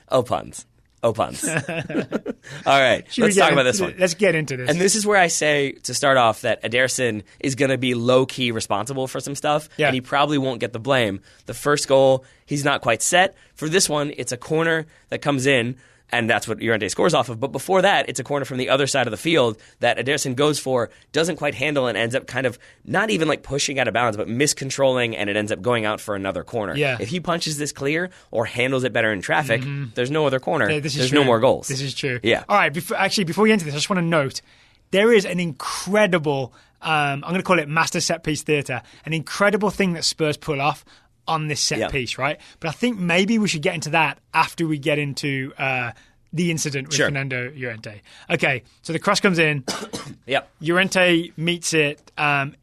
S2: Oh, puns. All right, let's talk about this one.
S1: Let's get into this.
S2: And this is where I say, to start off, that Ederson is going to be low-key responsible for some stuff, and he probably won't get the blame. The first goal, he's not quite set. For this one, it's a corner that comes in, and that's what Llorente scores off of. But before that, it's a corner from the other side of the field that Ederson goes for, doesn't quite handle, and ends up kind of not even like pushing out of bounds, but miscontrolling, and it ends up going out for another corner.
S1: Yeah.
S2: If he punches this clear or handles it better in traffic, there's no other corner.
S1: Yeah,
S2: there's no more goals.
S1: This is true.
S2: Yeah.
S1: All right, before we get into this, I just want to note, there is an incredible, I'm going to call it master set-piece theatre, an incredible thing that Spurs pull off on this set-piece, right? But I think maybe we should get into that after we get into the incident with Fernando Llorente. Okay, so the cross comes in. Llorente meets it,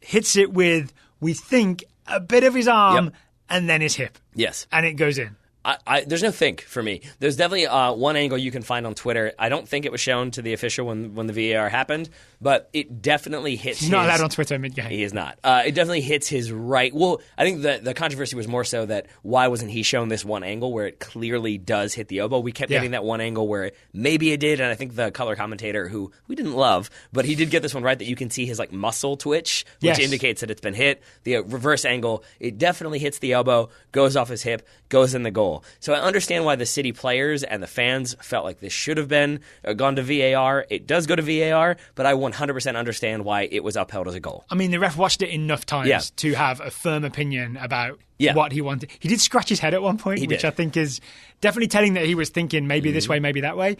S1: hits it with, we think, a bit of his arm and then his hip.
S2: Yes.
S1: And it goes in.
S2: There's no think for me. There's definitely one angle you can find on Twitter. I don't think it was shown to the official when the VAR happened, but it definitely hits
S1: He's not allowed on Twitter mid-game.
S2: He is not. It definitely hits his right. Well, I think the controversy was more so that why wasn't he shown this one angle where it clearly does hit the elbow? We kept getting that one angle where maybe it did, and I think the color commentator, who we didn't love, but he did get this one right, that you can see his muscle twitch, which indicates that it's been hit. The reverse angle, it definitely hits the elbow, goes off his hip, goes in the goal. So I understand why the City players and the fans felt like this should have been gone to VAR. It does go to VAR, but I 100% understand why it was upheld as a goal.
S1: I mean, the ref watched it enough times to have a firm opinion about what he wanted. He did scratch his head at one point, which I think is definitely telling that he was thinking maybe this way, maybe that way.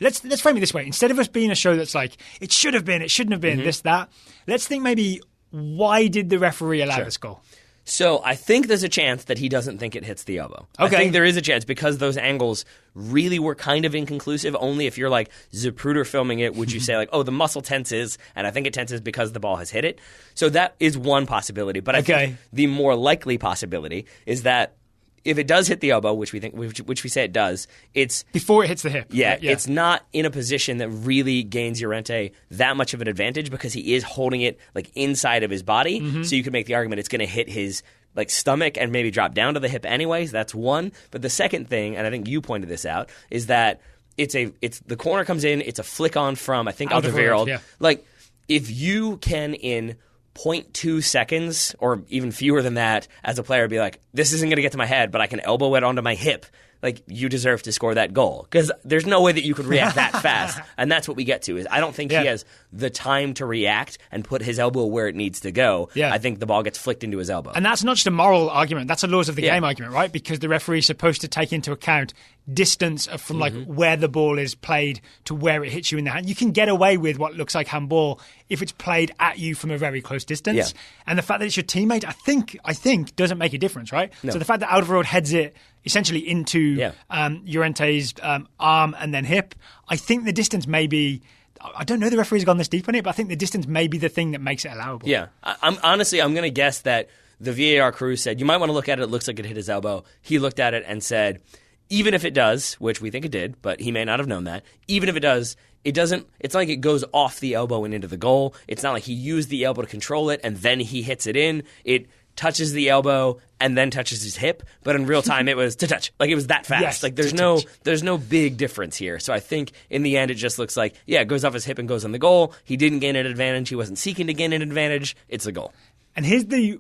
S1: Let's frame it this way. Instead of us being a show that's like, it should have been, it shouldn't have been, this, that, let's think maybe, why did the referee allow this goal?
S2: So I think there's a chance that he doesn't think it hits the elbow.
S1: Okay.
S2: I think there is a chance because those angles really were kind of inconclusive. Only if you're like Zapruder filming it would you say the muscle tenses, and I think it tenses because the ball has hit it. So that is one possibility. But I think the more likely possibility is that if it does hit the elbow, which we say it does, it's
S1: before it hits the hip.
S2: Yeah, it's not in a position that really gains Llorente that much of an advantage because he is holding it inside of his body. So you could make the argument it's going to hit his stomach and maybe drop down to the hip anyways. That's one. But the second thing, and I think you pointed this out, is that it's the corner comes in. It's a flick on from I think Alderweireld.
S1: Yeah.
S2: If you can in 0.2 seconds, or even fewer than that, as a player, be like, this isn't going to get to my head, but I can elbow it onto my hip. You deserve to score that goal. Because there's no way that you could react that fast. And that's what we get to, is I don't think he has the time to react and put his elbow where it needs to go.
S1: Yeah.
S2: I think the ball gets flicked into his elbow.
S1: And that's not just a moral argument. That's a laws of the game argument, right? Because the referee is supposed to take into account distance from where the ball is played to where it hits you in the hand. You can get away with what looks like handball if it's played at you from a very close distance.
S2: Yeah.
S1: And the fact that it's your teammate, I think doesn't make a difference, right?
S2: No.
S1: So the fact that Alderweireld heads it essentially into Llorente's arm and then hip, I think the distance may be, I don't know the referee's gone this deep on it, but I think the distance may be the thing that makes it allowable.
S2: Yeah. I'm going to guess that the VAR crew said, you might want to look at it. It looks like it hit his elbow. He looked at it and said, even if it does, which we think it did, but he may not have known that, even if it does, it doesn't. It's not like it goes off the elbow and into the goal. It's not like he used the elbow to control it and then he hits it in. It touches the elbow and then touches his hip, but in real time it was to touch. It was that fast.
S1: Yes,
S2: there's no big difference here. So I think in the end it just looks like, it goes off his hip and goes on the goal. He didn't gain an advantage. He wasn't seeking to gain an advantage. It's a goal.
S1: And here's the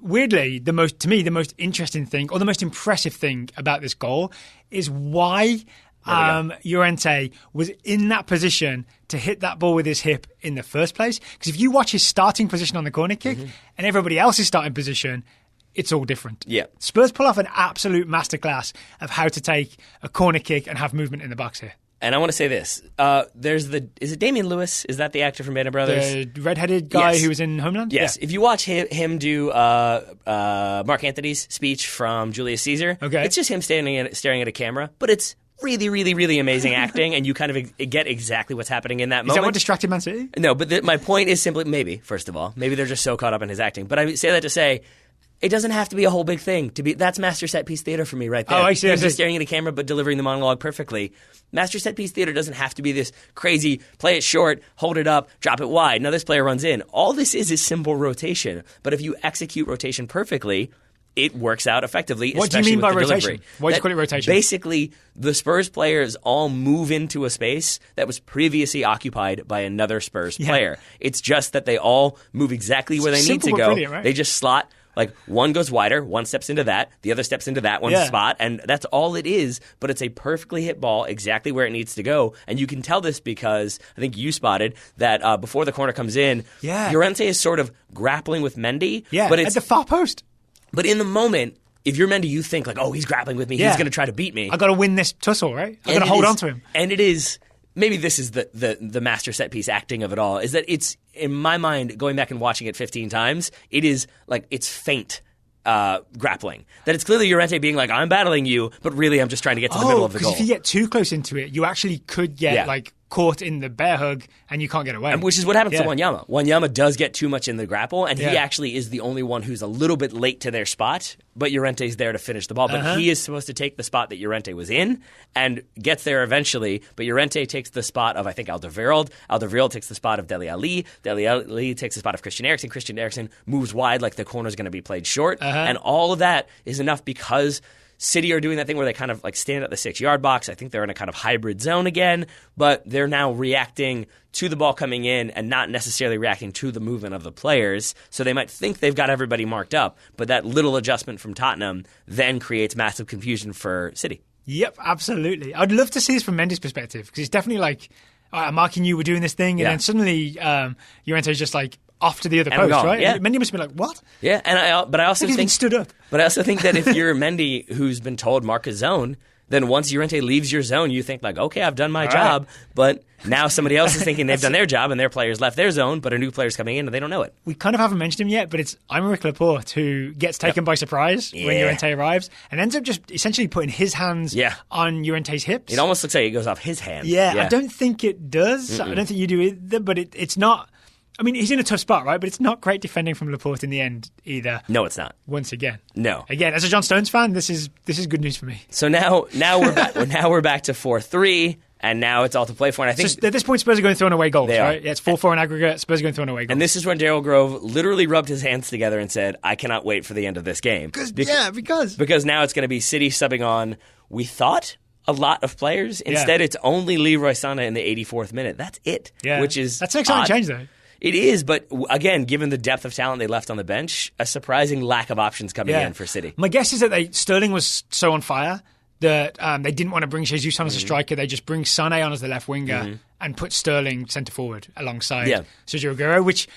S1: most interesting thing, or the most impressive thing about this goal is why Llorente was in that position to hit that ball with his hip in the first place. Because if you watch his starting position on the corner kick and everybody else's starting position, it's all different.
S2: Yeah.
S1: Spurs pull off an absolute masterclass of how to take a corner kick and have movement in the box here.
S2: And I want to say this. Is it Damian Lewis? Is that the actor from Band of Brothers?
S1: The redheaded guy who was in Homeland?
S2: Yes. Yeah. If you watch him do Mark Antony's speech from Julius Caesar, it's just him staring at a camera, but it's really, really, really amazing acting, and you kind of get exactly what's happening in that moment.
S1: Is that what distracted Man City?
S2: No, but my point is simply, first of all, maybe they're just so caught up in his acting. But I say that to say, it doesn't have to be a whole big thing. That's master set piece theater for me right there.
S1: Oh, I see.
S2: He's just staring at a camera but delivering the monologue perfectly. Master set piece theater doesn't have to be this crazy, play it short, hold it up, drop it wide. Now this player runs in. All this is simple rotation. But if you execute rotation perfectly, it works out effectively.
S1: What do you mean by rotation?
S2: Delivery.
S1: Why do you call it rotation?
S2: Basically, the Spurs players all move into a space that was previously occupied by another Spurs player. It's just that they all move exactly where they need to go.
S1: Brilliant, right?
S2: They just slot. One goes wider, one steps into that, the other steps into that one spot, and that's all it is, but it's a perfectly hit ball exactly where it needs to go, and you can tell this because I think you spotted that before the corner comes in, Llorente is sort of grappling with Mendy.
S1: Yeah,
S2: but it's
S1: at the far post.
S2: But in the moment, if you're Mendy, you think he's grappling with me, he's going to try to beat me.
S1: I got to win this tussle, right? I got to hold on to him.
S2: And it is maybe this is the master set piece acting of it all, is that it's, in my mind, going back and watching it 15 times, it is like it's faint grappling. That it's clearly Llorente being like, I'm battling you, but really I'm just trying to get to the middle of the goal.
S1: Because if you get too close into it, you actually could get like caught in the bear hug and you can't get away.
S2: Which is what happens to Wanyama. Wanyama does get too much in the grapple, and he actually is the only one who's a little bit late to their spot, but Llorente's there to finish the ball. But he is supposed to take the spot that Llorente was in and gets there eventually, but Llorente takes the spot of, I think, Alderweireld. Alderweireld takes the spot of Dele Alli. Dele Alli takes the spot of Christian Eriksen. Christian Eriksen moves wide like the corner's going to be played short. And all of that is enough because City are doing that thing where they kind of like stand at the 6-yard box. I think they're in a kind of hybrid zone again, but they're now reacting to the ball coming in and not necessarily reacting to the movement of the players. So they might think they've got everybody marked up, but that little adjustment from Tottenham then creates massive confusion for City.
S1: Yep, absolutely. I'd love to see this from Mendy's perspective, because it's definitely like, all right, I'm marking you, we're doing this thing, and then suddenly Llorente's just like off to the other post, right?
S2: Yeah.
S1: Mendy must be like, what?
S2: Yeah, but I also think
S1: he's stood up.
S2: But I also think that if you're Mendy, who's been told mark a zone, then once Llorente leaves your zone, you think like, okay, I've done my job, but now somebody else is thinking they've done their job and their players left their zone, but a new player's coming in and they don't know it.
S1: We kind of haven't mentioned him yet, but it's Aymeric Laporte who gets taken by surprise when Llorente arrives and ends up just essentially putting his hands on Llorente's hips.
S2: It almost looks like it goes off his hand.
S1: Yeah, I don't think it does. I don't think you do either, but it's not. I mean, he's in a tough spot, right? But it's not great defending from Laporte in the end either.
S2: No, it's not.
S1: Once again.
S2: No.
S1: Again, as a John Stones fan, this is good news for me.
S2: So now we're back. Now we're back to 4-3, and now it's all to play for. And I think
S1: so at this point, Spurs are going throwing away goals, right? Yeah, it's 4-4 in aggregate. Spurs are going throwing away goals.
S2: And this is when Daryl Grove literally rubbed his hands together and said, "I cannot wait for the end of this game." Because now it's going to be City subbing on. We thought a lot of players. Instead, it's only Leroy Sané in the 84th minute. That's it.
S1: Yeah.
S2: Which is
S1: that's an exciting change, though.
S2: It is, but again, given the depth of talent they left on the bench, a surprising lack of options coming in for City.
S1: My guess is that Sterling was so on fire that they didn't want to bring Jesus on as a striker. They just bring Sané on as the left winger and put Sterling centre forward alongside Sergio Aguero, which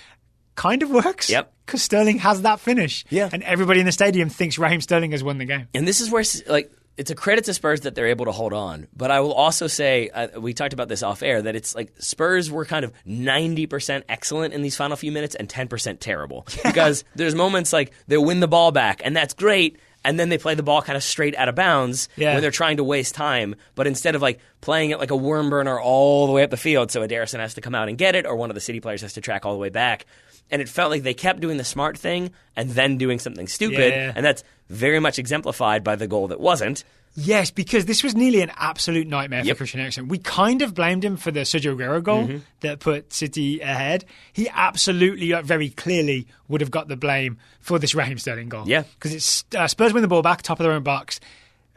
S1: kind of works.
S2: Yep.
S1: Because Sterling has that finish. Yeah. And everybody in the stadium thinks Raheem Sterling has won the game.
S2: And this is where, like, it's a credit to Spurs that they're able to hold on. But I will also say, we talked about this off air, that it's like Spurs were kind of 90% excellent in these final few minutes and 10% terrible. Because there's moments like they'll win the ball back, and that's great, and then they play the ball kind of straight out of bounds when they're trying to waste time. But instead of like playing it like a worm burner all the way up the field, so Ederson has to come out and get it, or one of the City players has to track all the way back. And it felt like they kept doing the smart thing and then doing something stupid. And that's very much exemplified by the goal that wasn't.
S1: Yes, because this was nearly an absolute nightmare for Christian Eriksen. We kind of blamed him for the Sergio Aguero goal that put City ahead. He absolutely, very clearly would have got the blame for this Raheem Sterling goal. Yeah. Because it's Spurs win the ball back, top of their own box.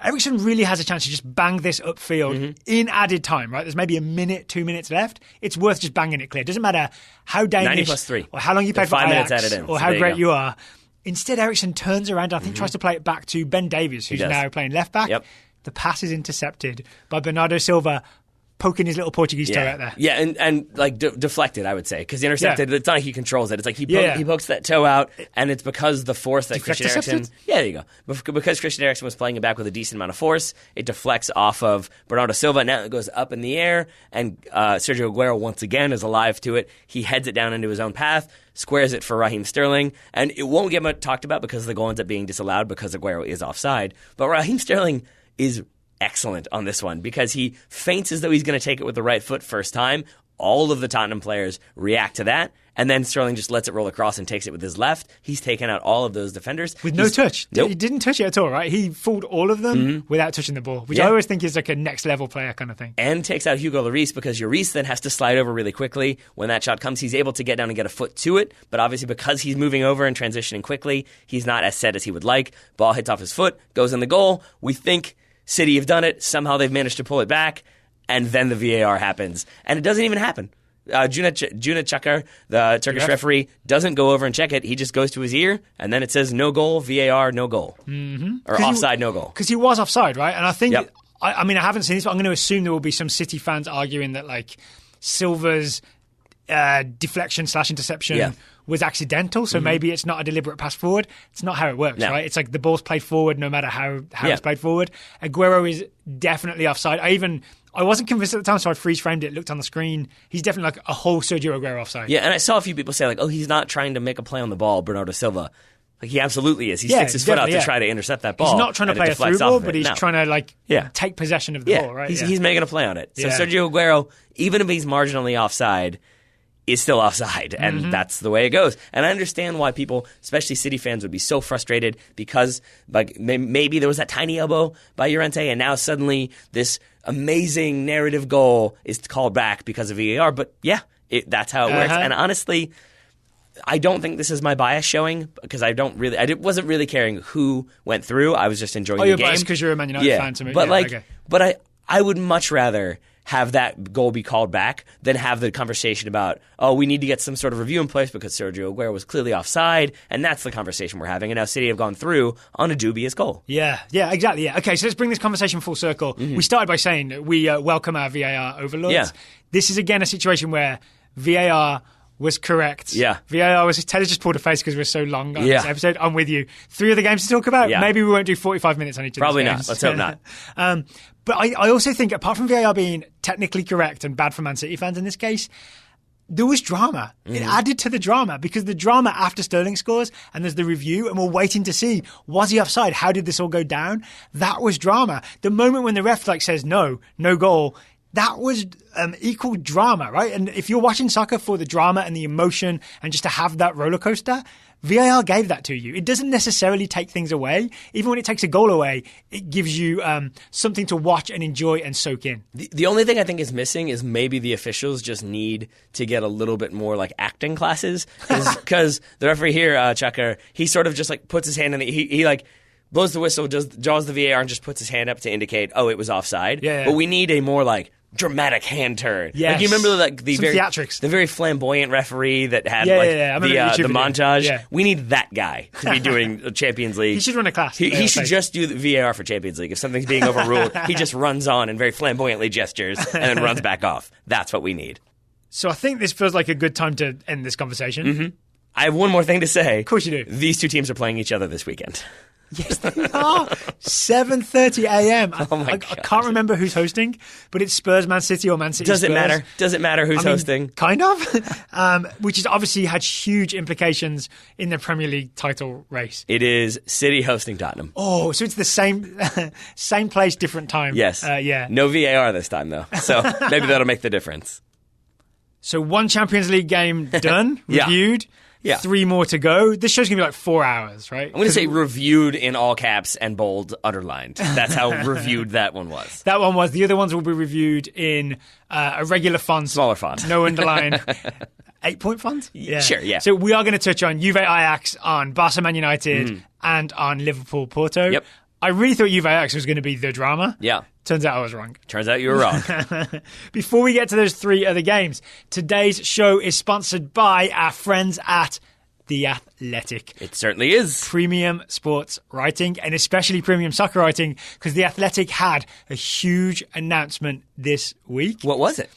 S1: Eriksen really has a chance to just bang this upfield in added time, right? There's maybe a minute, 2 minutes left. It's worth just banging it clear. It doesn't matter how Danish
S2: 90+3.
S1: or how long you play for
S2: 5
S1: Ajax
S2: minutes added in,
S1: or how great you are. Instead, Eriksen turns around, I think tries to play it back to Ben Davies, who's now playing left back. Yep. The pass is intercepted by Bernardo Silva, poking his little Portuguese toe out there.
S2: Yeah, and like deflected, I would say, because intercepted. It's not like he controls it. It's like he pokes that toe out, and it's because the force that Christian Eriksen. Yeah, there you go. Because Christian Eriksen was playing it back with a decent amount of force, it deflects off of Bernardo Silva. Now it goes up in the air, and Sergio Aguero once again is alive to it. He heads it down into his own path, squares it for Raheem Sterling, and it won't get much talked about because the goal ends up being disallowed because Aguero is offside. But Raheem Sterling is excellent on this one because he feints as though he's going to take it with the right foot first time. All of the Tottenham players react to that, and then Sterling just lets it roll across and takes it with his left. He's taken out all of those defenders.
S1: With no touch.
S2: Nope.
S1: He didn't touch it at all, right? He fooled all of them without touching the ball, which I always think is like a next-level player kind of thing.
S2: And takes out Hugo Lloris because Lloris then has to slide over really quickly. When that shot comes, he's able to get down and get a foot to it, but obviously because he's moving over and transitioning quickly, he's not as set as he would like. Ball hits off his foot, goes in the goal. We think City have done it. Somehow they've managed to pull it back, and then the VAR happens. And it doesn't even happen. Cüneyt Çakır, the Turkish referee, doesn't go over and check it. He just goes to his ear, and then it says no goal, VAR, no goal. Or offside, no goal.
S1: Because he was offside, right? And I think, I mean, I haven't seen this, but I'm going to assume there will be some City fans arguing that, like, Silva's deflection/interception was accidental, so maybe it's not a deliberate pass forward. It's not how it works, right? It's like the ball's played forward no matter how it's played forward. Aguero is definitely offside. I wasn't convinced at the time, so I freeze-framed it, looked on the screen. He's definitely like a whole Sergio Aguero offside.
S2: Yeah, and I saw a few people say, like, oh, he's not trying to make a play on the ball, Bernardo Silva. Like, he absolutely is. He sticks his foot out to try to intercept that ball.
S1: He's not trying to play a through ball, but he's trying to, take possession of the ball, right?
S2: He's making a play on it. So Sergio Aguero, even if he's marginally offside, is still offside, and that's the way it goes. And I understand why people, especially City fans, would be so frustrated because like maybe there was that tiny elbow by Llorente, and now suddenly this amazing narrative goal is called back because of VAR. But that's how it works. And honestly, I don't think this is my bias showing because I wasn't really caring who went through. I was just enjoying the game.
S1: You're biased because you're a Man United fan to me.
S2: But I would much rather have that goal be called back than have the conversation about, oh, we need to get some sort of review in place because Sergio Aguero was clearly offside, and that's the conversation we're having. And now City have gone through on a dubious goal.
S1: Yeah, exactly. Yeah. Okay, so let's bring this conversation full circle. We started by saying that we welcome our VAR overlords. Yeah. This is, again, a situation where VAR was correct.
S2: Yeah.
S1: VAR was... Taylor just pulled a face because we're so long on this episode. I'm with you. 3 other games to talk about. Yeah. Maybe we won't do 45 minutes on each of
S2: Probably
S1: these games.
S2: Probably not. Let's hope not.
S1: But I also think, apart from VAR being technically correct and bad for Man City fans in this case, there was drama. It added to the drama because the drama after Sterling scores and there's the review and we're waiting to see, was he offside? How did this all go down? That was drama. The moment when the ref says no goal, that was equal drama, right? And if you're watching soccer for the drama and the emotion and just to have that roller coaster, VAR gave that to you. It doesn't necessarily take things away. Even when it takes a goal away, it gives you something to watch and enjoy and soak in.
S2: The only thing I think is missing is maybe the officials just need to get a little bit more like acting classes. Because the referee here, Chucker, he sort of just puts his hand in the... He blows the whistle, draws the VAR and just puts his hand up to indicate, oh, it was offside.
S1: Yeah.
S2: But we need a more dramatic hand turn.
S1: Yes.
S2: You remember the
S1: theatrics.
S2: The very flamboyant referee that had the montage.
S1: Yeah.
S2: We need that guy to be doing Champions League.
S1: He should run a class.
S2: He should just do the VAR for Champions League. If something's being overruled, he just runs on and very flamboyantly gestures and then runs back off. That's what we need.
S1: So I think this feels like a good time to end this conversation.
S2: I have one more thing to say.
S1: Of course you do.
S2: These two teams are playing each other this weekend.
S1: Yes, they are. 7:30 a.m.
S2: Oh my God.
S1: I can't remember who's hosting, but it's Spurs Man City or Man City
S2: Does
S1: Spurs.
S2: it matter? Does it matter who's hosting?
S1: Kind of. Which has obviously had huge implications in the Premier League title race.
S2: It is City hosting Tottenham.
S1: Oh, so it's the same place, different time.
S2: Yes.
S1: Yeah.
S2: No VAR this time, though. So maybe that'll make the difference.
S1: So one Champions League game done, reviewed.
S2: Yeah.
S1: 3 more to go. This show's going to be 4 hours, right?
S2: I'm going to say reviewed in all caps and bold underlined. That's how reviewed that one was.
S1: That one was. The other ones will be reviewed in a regular font.
S2: Smaller font.
S1: No underline. 8-point font?
S2: Yeah. Sure, yeah.
S1: So we are going to touch on Juve Ajax, on Barca Man United, and on Liverpool Porto.
S2: Yep.
S1: I really thought Juve Ajax was going to be the drama.
S2: Yeah.
S1: Turns out I was wrong.
S2: Turns out you were wrong.
S1: Before we get to those 3 other games, today's show is sponsored by our friends at The Athletic.
S2: It certainly is.
S1: Premium sports writing, and especially premium soccer writing, because The Athletic had a huge announcement this week.
S2: What was it?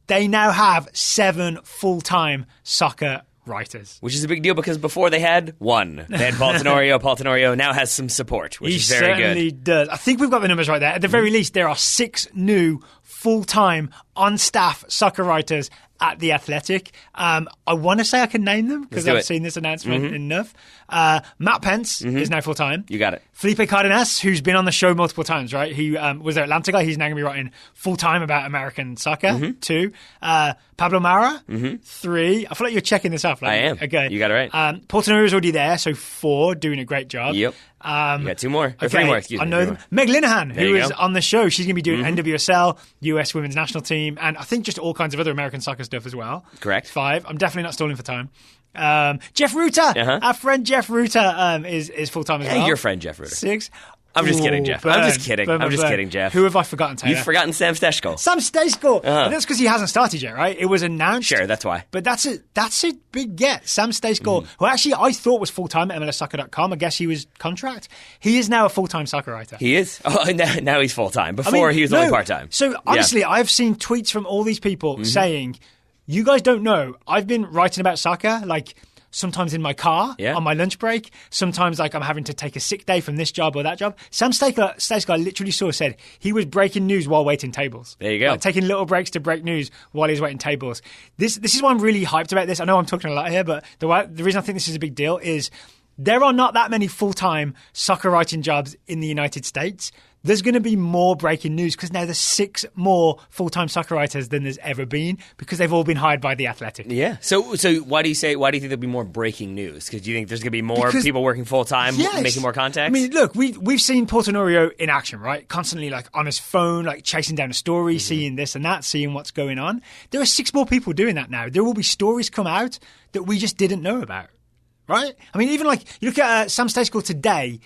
S1: They now have 7 full-time soccer writers.
S2: Which is a big deal because before they had 1. They had Paul Tenorio. Paul Tenorio now has some support, which is very good.
S1: He certainly does. I think we've got the numbers right there. At the very least, there are 6 new full-time on-staff soccer writers at The Athletic. I want to say I can name them because I've seen this announcement enough. Matt Pence is now full-time.
S2: You got it.
S1: Felipe Cardenas, who's been on the show multiple times, right? He was their Atlanta guy. He's now going to be writing full-time about American soccer. 2. Pablo Mara. 3. I feel like you're checking this off.
S2: I am.
S1: Okay.
S2: You got it right.
S1: Paul Tenorio is already there, so 4, doing a great job.
S2: Yep. You got 2 more. Or 3 more, excuse me.
S1: I know them. Meg Linehan, who is on the show. She's going to be doing NWSL, US Women's National Team, and I think just all kinds of other American soccer stuff as well.
S2: Correct.
S1: 5. I'm definitely not stalling for time. Jeff Rutter, our friend Jeff Rutter, is full-time as well.
S2: Hey, your friend Jeff Rutter.
S1: 6.
S2: I'm just kidding, Jeff.
S1: Burn,
S2: I'm just kidding, Jeff.
S1: Who have I forgotten, Taylor?
S2: You've forgotten Sam Stejko.
S1: Sam Stejko. That's because he hasn't started yet, right? It was announced.
S2: Sure, that's why.
S1: But that's a big get. Sam Stejko, who actually I thought was full-time at MLSsoccer.com. I guess he was contract. He is now a full-time soccer writer.
S2: He is? Oh, now he's full-time. Before, he was only part-time.
S1: So, honestly, I've seen tweets from all these people saying, you guys don't know, I've been writing about soccer, sometimes in my car on my lunch break, sometimes like I'm having to take a sick day from this job or that job. Sam Stejskal literally said he was breaking news while waiting tables.
S2: There you go.
S1: Like, taking little breaks to break news while he's waiting tables. This is why I'm really hyped about this. I know I'm talking a lot here, but the reason I think this is a big deal is there are not that many full-time soccer writing jobs in the United States. There's going to be more breaking news because now there's 6 more full-time soccer writers than there's ever been because they've all been hired by The Athletic.
S2: Yeah. So why do you think there'll be more breaking news? Because do you think there's going to be more people working full-time, making more contacts?
S1: I mean, look, we've seen Porto in action, right? Constantly like on his phone, like chasing down a story, seeing this and that, seeing what's going on. There are 6 more people doing that now. There will be stories come out that we just didn't know about. Right? I mean, even like, you look at Sam Stejskal today,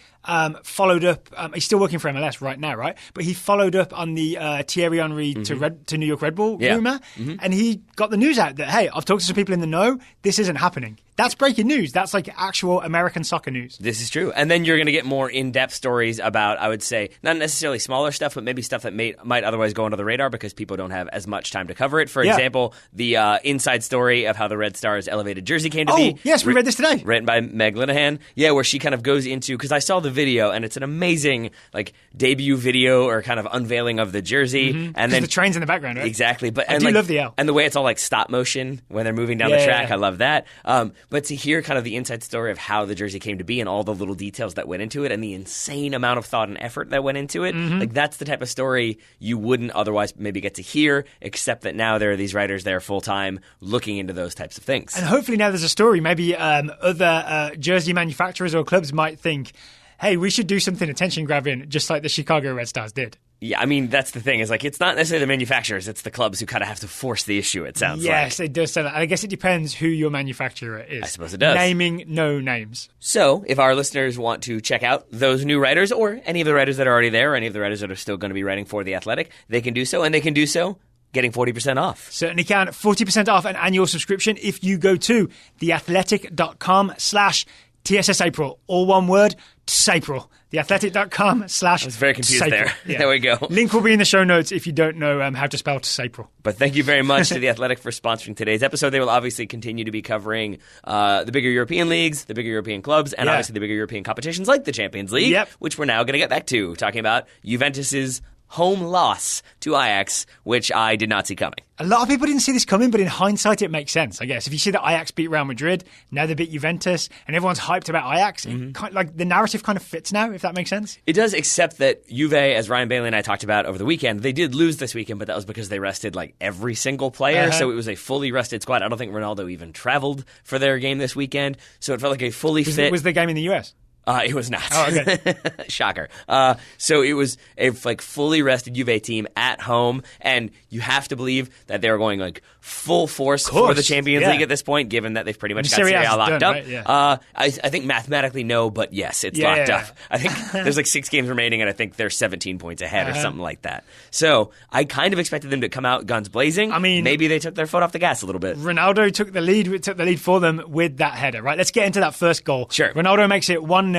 S1: followed up, he's still working for MLS right now, right? But he followed up on the Thierry Henry to New York Red Bull rumour, and he got the news out that, hey, I've talked to some people in the know, this isn't happening. That's breaking news. That's like actual American soccer news.
S2: This is true. And then you're going to get more in-depth stories about, I would say, not necessarily smaller stuff, but maybe stuff that might otherwise go under the radar because people don't have as much time to cover it. For example, the inside story of how the Red Stars' elevated jersey came to be.
S1: Oh, yes, we read this today.
S2: Written by Meg Linehan. Yeah, where she kind of goes into, because I saw the video, and it's an amazing like debut video or kind of unveiling of the jersey. And then
S1: the train's in the background, right?
S2: Exactly. But
S1: I love the L.
S2: And the way it's all like stop motion when they're moving down the track. I love that. But to hear kind of the inside story of how the jersey came to be and all the little details that went into it and the insane amount of thought and effort that went into it, like that's the type of story you wouldn't otherwise maybe get to hear, except that now there are these writers there full-time looking into those types of things.
S1: And hopefully now there's a story. Maybe other jersey manufacturers or clubs might think, hey, we should do something attention-grabbing just like the Chicago Red Stars did.
S2: Yeah, I mean, that's the thing. Is like it's not necessarily the manufacturers, it's the clubs who kind of have to force the issue, it sounds like.
S1: Yes, it does say that. I guess it depends who your manufacturer is.
S2: I suppose it does.
S1: Naming no names.
S2: So, if our listeners want to check out those new writers or any of the writers that are already there or any of the writers that are still going to be writing for The Athletic, they can do so, and they can do so getting 40% off.
S1: Certainly can. 40% off an annual subscription if you go to theathletic.com/TSSApril. All one word, TSApril. Theathletic.com/
S2: I was very confused there.
S1: Yeah.
S2: There we go.
S1: Link will be in the show notes if you don't know how to spell TSApril.
S2: But thank you very much to The Athletic for sponsoring today's episode. They will obviously continue to be covering the bigger European leagues, the bigger European clubs, and obviously the bigger European competitions like the Champions League, which we're now going to get back to, talking about Juventus's home loss to Ajax, which I did not see coming.
S1: A lot of people didn't see this coming, but in hindsight, it makes sense, I guess. If you see that Ajax beat Real Madrid, now they beat Juventus, and everyone's hyped about Ajax, it kind of, like the narrative kind of fits now, if that makes sense.
S2: It does, except that Juve, as Ryan Bailey and I talked about over the weekend, they did lose this weekend, but that was because they rested like every single player, so it was a fully rested squad. I don't think Ronaldo even traveled for their game this weekend, so it felt like a fully fit...
S1: Was the game in the US?
S2: It was not.
S1: Oh, okay.
S2: Shocker. So it was a like fully rested Juve team at home, and you have to believe that they were going like full force for the Champions League at this point, given that they've pretty much got Serie A locked up. Right? I think mathematically no, but yes, it's locked up. I think there's like 6 games remaining, and I think they're 17 points ahead or something like that. So I kind of expected them to come out guns blazing.
S1: I mean,
S2: maybe they took their foot off the gas a little bit.
S1: Ronaldo took the lead for them with that header. Right, let's get into that first goal.
S2: Sure.
S1: Ronaldo makes it 1-0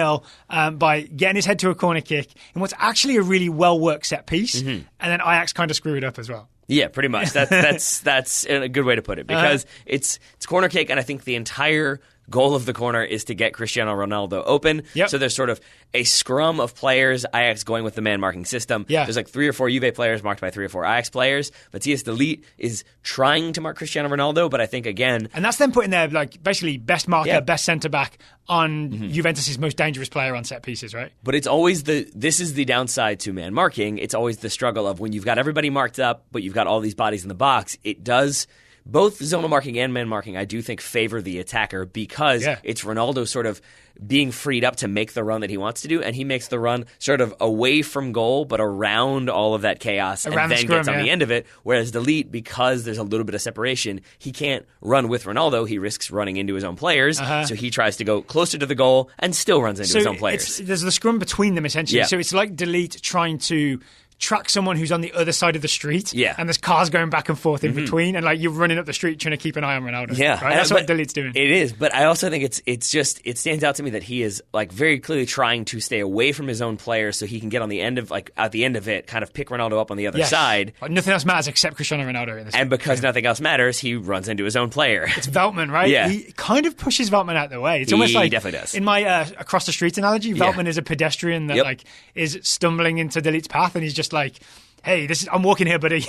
S1: by getting his head to a corner kick in what's actually a really well-worked set piece, and then Ajax kind of screw it up as well.
S2: Yeah, pretty much. That's a good way to put it, because it's corner kick, and I think the entire goal of the corner is to get Cristiano Ronaldo open. So there's sort of a scrum of players, Ajax going with the man-marking system. There's like 3 or 4 Juve players marked by 3 or 4 Ajax players. Matthias de Ligt is trying to mark Cristiano Ronaldo, but I think, again...
S1: And that's them putting their, like, basically best marker, best centre-back on Juventus' most dangerous player on set pieces, right?
S2: But it's always this is the downside to man-marking. It's always the struggle of when you've got everybody marked up, but you've got all these bodies in the box, it does... Both zonal marking and man marking, I do think, favor the attacker because it's Ronaldo sort of being freed up to make the run that he wants to do, and he makes the run sort of away from goal but around all of that chaos and then gets on the end of it, whereas de Ligt, because there's a little bit of separation, he can't run with Ronaldo. He risks running into his own players, so he tries to go closer to the goal and still runs into his own players.
S1: There's the scrum between them, essentially. So it's like de Ligt trying to track someone who's on the other side of the street,
S2: Yeah.
S1: and there's cars going back and forth in between, and like you're running up the street trying to keep an eye on Ronaldo.
S2: Yeah,
S1: right? That's what Delite's doing.
S2: It is, but I also think it stands out to me that he is like very clearly trying to stay away from his own players so he can get on the end of at the end of it, kind of pick Ronaldo up on the other side.
S1: Like, nothing else matters except Cristiano Ronaldo in this.
S2: And because nothing else matters, he runs into his own player.
S1: It's Veltman, right?
S2: Yeah.
S1: He kind of pushes Veltman out of the way. It's almost like,
S2: he definitely does.
S1: In my across the street analogy, Veltman is a pedestrian that like is stumbling into Delite's path, and he's just like, hey, I'm walking here, buddy.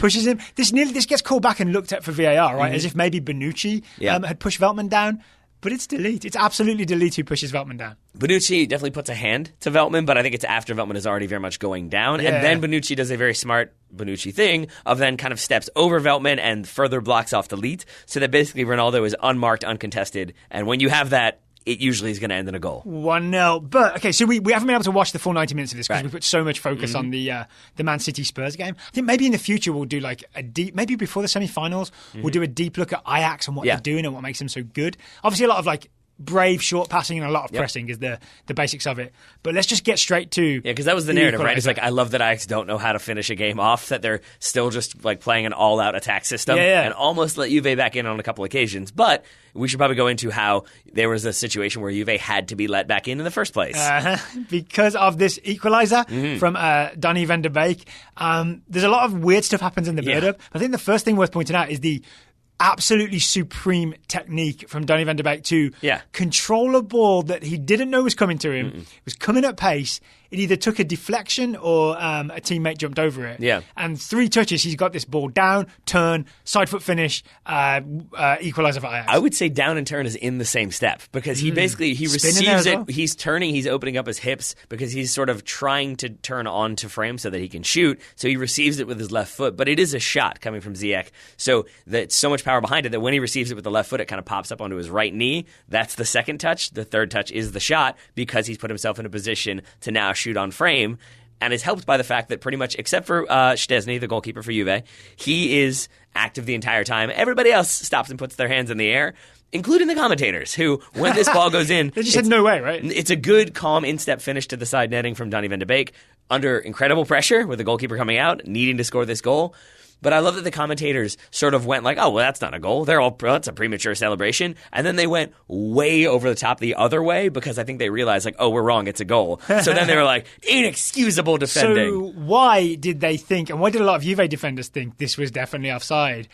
S1: Pushes him. This gets called back and looked at for VAR, right? As if maybe Bonucci had pushed Veltman down. But it's Delite. It's absolutely Delite who pushes Veltman down.
S2: Bonucci definitely puts a hand to Veltman, but I think it's after Veltman is already very much going down. Yeah. And then Bonucci does a very smart Bonucci thing of then kind of steps over Veltman and further blocks off Delite, so that basically Ronaldo is unmarked, uncontested. And when you have that, it usually is going to end in a goal.
S1: 1-0. But, okay, so we haven't been able to watch the full 90 minutes of this because we put so much focus on the Man City Spurs game. I think maybe in the future we'll do like maybe before the semi-finals, we'll do a deep look at Ajax and what they're doing and what makes them so good. Obviously a lot of like brave short passing and a lot of pressing is the basics of it. But let's just get straight to
S2: because that was the narrative, right? It's like, I love that Ajax don't know how to finish a game off, that they're still just like playing an all-out attack system and almost let Juve back in on a couple occasions. But we should probably go into how there was a situation where Juve had to be let back in the first place.
S1: Because of this equaliser from Donny van de Beek. There's a lot of weird stuff happens in the build-up. I think the first thing worth pointing out is the absolutely supreme technique from Donny van de Beek to control a ball that he didn't know was coming to him. It was coming at pace. It either took a deflection or a teammate jumped over it. Yeah. And 3 touches, he's got this ball down, turn, side foot finish, equaliser for Ajax.
S2: I would say down and turn is in the same step because he basically receives it. Well. He's turning, he's opening up his hips because he's sort of trying to turn onto frame so that he can shoot. So he receives it with his left foot, but it is a shot coming from Ziyech. So that's so much power behind it that when he receives it with the left foot, it kind of pops up onto his right knee. That's the second touch. The third touch is the shot because he's put himself in a position to now shoot on frame, and is helped by the fact that pretty much, except for Szczesny, the goalkeeper for Juve, he is active the entire time. Everybody else stops and puts their hands in the air, including the commentators, who, when this ball goes in...
S1: They just said no way, right?
S2: It's a good, calm, in-step finish to the side netting from Donny van de Beek, under incredible pressure, with the goalkeeper coming out, needing to score this goal. But I love that the commentators sort of went like, oh, well, that's not a goal. That's a premature celebration. And then they went way over the top the other way because I think they realized, like, oh, we're wrong. It's a goal. So then they were like, inexcusable defending.
S1: So why did they think, and why did a lot of Juve defenders think this was definitely offside?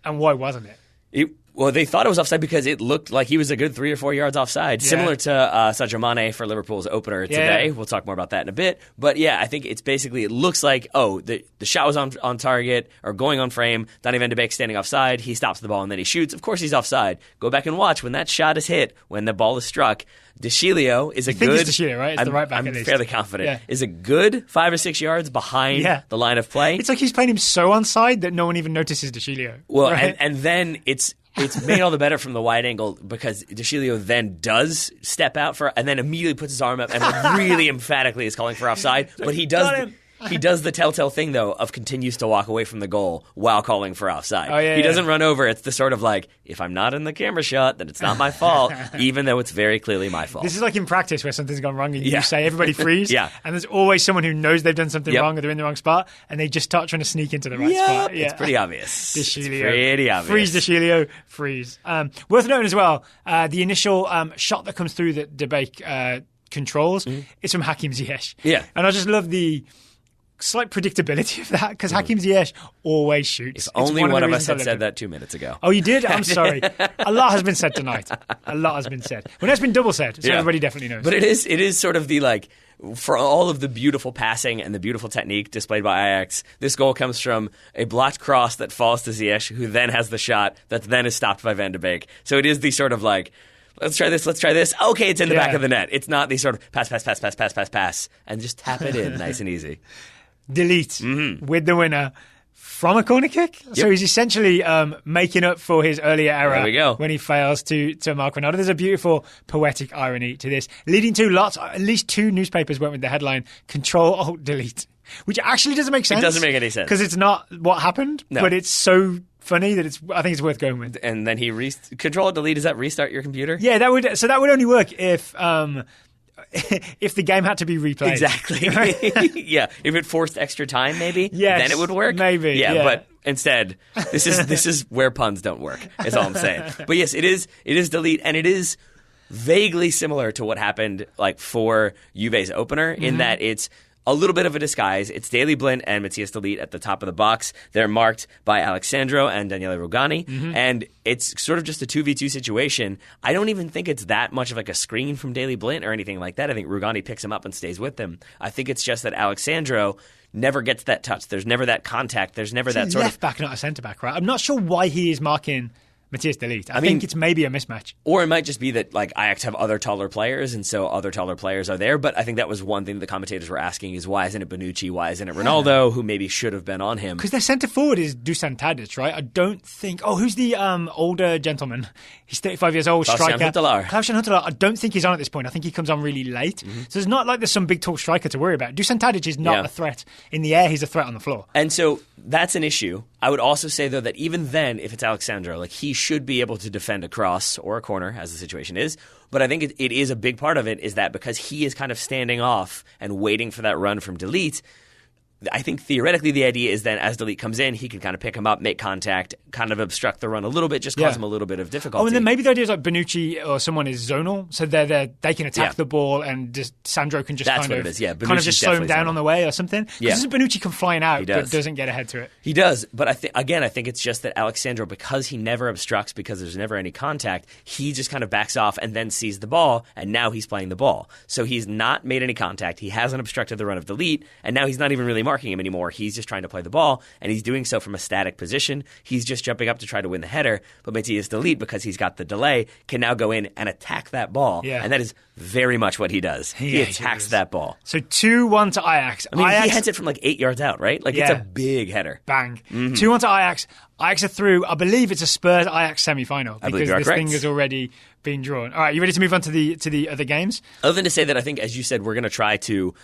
S1: And why wasn't it?
S2: Well, they thought it was offside because it looked like he was a good 3 or 4 yards offside, similar to Sadio Mane for Liverpool's opener today. Yeah. We'll talk more about that in a bit. But yeah, I think it's basically, it looks like, the shot was on target or going on frame. Donny van de Beek standing offside. He stops the ball and then he shoots. Of course he's offside. Go back and watch when that shot is hit, when the ball is struck. De Sciglio is a good...
S1: I think it's De Sciglio, right? It's the right back.
S2: I'm fairly confident. Is a good 5 or 6 yards behind the line of play.
S1: It's like he's playing him so onside that no one even notices De Sciglio.
S2: Well,
S1: right?
S2: and then it's made all the better from the wide angle because De Sciglio then does step out and then immediately puts his arm up and really emphatically is calling for offside. But he does... He does the telltale thing, though, of continues to walk away from the goal while calling for offside. He doesn't run over. It's the sort of like, if I'm not in the camera shot, then it's not my fault, even though it's very clearly my fault.
S1: This is like in practice where something's gone wrong and you say, everybody freeze. And there's always someone who knows they've done something wrong or they're in the wrong spot and they just start trying to sneak into the right spot.
S2: It's pretty obvious.
S1: De Sciglio.
S2: It's pretty obvious.
S1: Freeze, De Sciglio. Freeze. Worth noting as well, the initial shot that comes through that De Beek controls is from Hakim Ziyech.
S2: Yeah.
S1: And I just love the slight predictability of that because Hakim Ziyech always shoots.
S2: If only one of us had said that 2 minutes ago.
S1: Oh, you did? I'm sorry. A lot has been said tonight. A lot has been said. Well, that's been double said, so everybody definitely knows.
S2: But it is sort of the like, for all of the beautiful passing and the beautiful technique displayed by Ajax, this goal comes from a blocked cross that falls to Ziyech, who then has the shot that then is stopped by Van de Beek. So it is the sort of like, let's try this. Okay, it's in the back of the net. It's not the sort of pass, and just tap it in nice and easy.
S1: Delite with the winner from a corner kick. Yep. So he's essentially making up for his earlier error when he fails to mark Ronaldo. There's a beautiful poetic irony to this, leading to at least 2 newspapers went with the headline, Control Alt Delete, which actually doesn't make sense.
S2: It doesn't make any sense.
S1: Because it's not what happened, but it's so funny that I think it's worth going with.
S2: And then he Control Alt Delete, does that restart your computer?
S1: Yeah, that would only work if if the game had to be replayed.
S2: Exactly. Yeah. If it forced extra time, maybe, then it would work.
S1: Maybe.
S2: Yeah. But instead, this is where puns don't work, is all I'm saying. But yes, it is delete, and it is vaguely similar to what happened for Juve's opener in that it's a little bit of a disguise. It's Daley Blind and Matthias de Ligt at the top of the box. They're marked by Alexandro and Daniele Rugani, and it's sort of just a 2v2 situation. I don't even think it's that much of a screen from Daley Blind or anything like that. I think Rugani picks him up and stays with him. I think it's just that Alexandro never gets that touch. There's never that contact. There's never that sort of
S1: left back, not a centre back, right? I'm not sure why he is marking Matthias de Ligt. I think it's maybe a mismatch.
S2: Or it might just be that Ajax have other taller players, and so other taller players are there. But I think that was one thing the commentators were asking is, why isn't it Bonucci? Why isn't it Ronaldo, who maybe should have been on him?
S1: Because their centre forward is Dusan Tadic, right? I don't think... Oh, who's the older gentleman? He's 35 years old, striker. Klaus-Jan Huntelaar. I don't think he's on at this point. I think he comes on really late. So it's not like there's some big tall striker to worry about. Dusan Tadic is not a threat in the air. He's a threat on the floor.
S2: And so that's an issue. I would also say, though, that even then, if it's Alexandro, he should be able to defend a cross or a corner, as the situation is. But I think it is a big part of it is that because he is kind of standing off and waiting for that run from de Ligt, I think theoretically the idea is then as de Ligt comes in, he can kind of pick him up, make contact, kind of obstruct the run a little bit, just cause him a little bit of difficulty.
S1: Oh, and then maybe the idea is Bonucci or someone is zonal, so they can attack the ball and just Sandro can just kind of just slow him down on the way or something. Because doesn't Bonucci come flying out but doesn't get ahead to it?
S2: He does, but I think it's just that Alexandro, because he never obstructs, because there's never any contact, he just kind of backs off and then sees the ball, and now he's playing the ball. So he's not made any contact, he hasn't obstructed the run of de Ligt, and now he's not even really marking him anymore. He's just trying to play the ball, and he's doing so from a static position. He's just jumping up to try to win the header, but Matthias de Ligt, because he's got the delay, can now go in and attack that ball, and that is very much what he does. He attacks that ball.
S1: So 2-1 to Ajax.
S2: I mean, he heads it from 8 yards out, right? It's a big header.
S1: Bang. 2-1 to Ajax. Ajax are through. I believe it's a Spurs-Ajax semi-final because this thing has already been drawn. All right, you ready to move on to the other games?
S2: Other than to say that I think, as you said, we're going to try to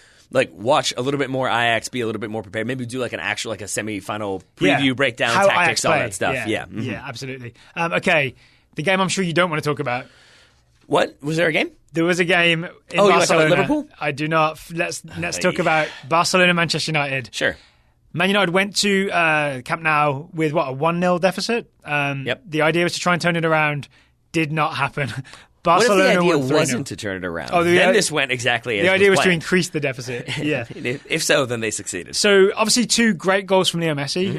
S2: watch a little bit more Ajax, be a little bit more prepared. Maybe do an actual a semi-final preview, breakdown,
S1: how
S2: tactics, all that stuff.
S1: Yeah, absolutely. Okay, the game I'm sure you don't want to talk about.
S2: What? Was there a game?
S1: There was a game in Barcelona.
S2: Liverpool?
S1: I do not. Let's talk about Barcelona, Manchester United.
S2: Sure.
S1: Man United went to Camp Nou with a 1-0 deficit. The idea was to try and turn it around. Did not happen. Barcelona
S2: what if the idea wasn't to turn it around? Then this went exactly as
S1: the idea was
S2: planned.
S1: to increase the deficit. Yeah.
S2: If so, then they succeeded.
S1: So obviously 2 great goals from Leo Messi.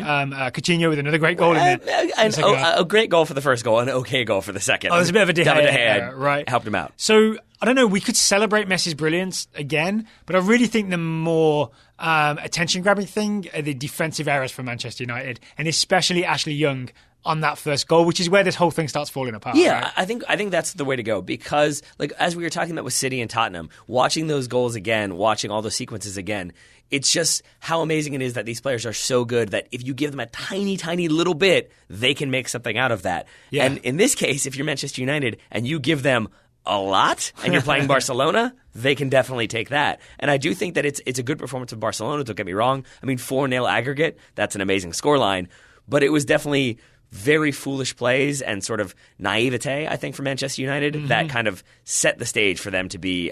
S1: Coutinho with another great goal in there.
S2: A great goal for the first goal, and an okay goal for the second.
S1: Oh, there's a bit of a De Gea
S2: error,
S1: right?
S2: Helped him out.
S1: So I don't know. We could celebrate Messi's brilliance again, but I really think the more attention-grabbing thing are the defensive errors for Manchester United, and especially Ashley Young on that first goal, which is where this whole thing starts falling apart.
S2: Yeah,
S1: right?
S2: I think that's the way to go because, as we were talking about with City and Tottenham, watching those goals again, watching all those sequences again, it's just how amazing it is that these players are so good that if you give them a tiny, tiny little bit, they can make something out of that. Yeah. And in this case, if you're Manchester United and you give them a lot and you're playing Barcelona, they can definitely take that. And I do think that it's a good performance of Barcelona, don't get me wrong. I mean, 4-0 aggregate, that's an amazing scoreline, but it was definitely very foolish plays and sort of naivete, I think, for Manchester United that kind of set the stage for them to be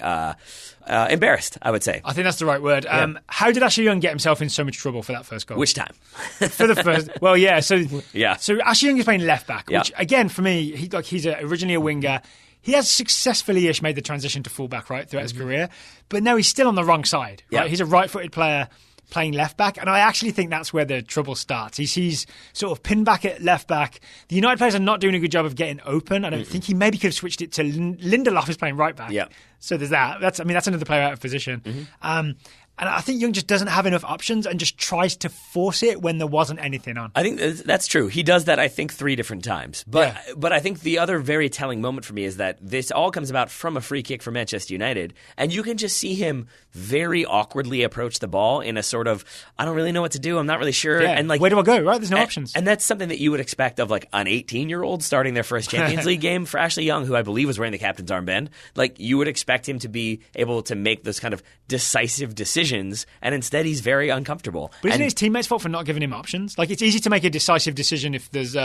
S2: embarrassed, I would say.
S1: I think that's the right word. How did Ashley Young get himself in so much trouble for that first goal?
S2: Which time?
S1: For the first... Well, yeah. So Ashley Young is playing left back, which, again, for me, he's originally a winger. He has successfully-ish made the transition to fullback, right, throughout his career. But now he's still on the wrong side, right? He's a right-footed player playing left back, and I actually think that's where the trouble starts. He's sort of pinned back at left back. The United players are not doing a good job of getting open. I don't think he maybe could have switched it to Lindelof is playing right back. Yeah. So there's that. That's another player out of position. And I think Young just doesn't have enough options and just tries to force it when there wasn't anything on.
S2: I think that's true. He does that, I think, 3 different times. But I think the other very telling moment for me is that this all comes about from a free kick for Manchester United. And you can just see him very awkwardly approach the ball in a sort of, I don't really know what to do. I'm not really sure.
S1: Yeah.
S2: And
S1: where do I go, right? There's no options.
S2: And that's something that you would expect of an 18-year-old starting their first Champions League game for Ashley Young, who I believe was wearing the captain's armband. You would expect him to be able to make those kind of decisive decisions, and instead he's very uncomfortable.
S1: But isn't it his teammates' fault for not giving him options? It's easy to make a decisive decision if there's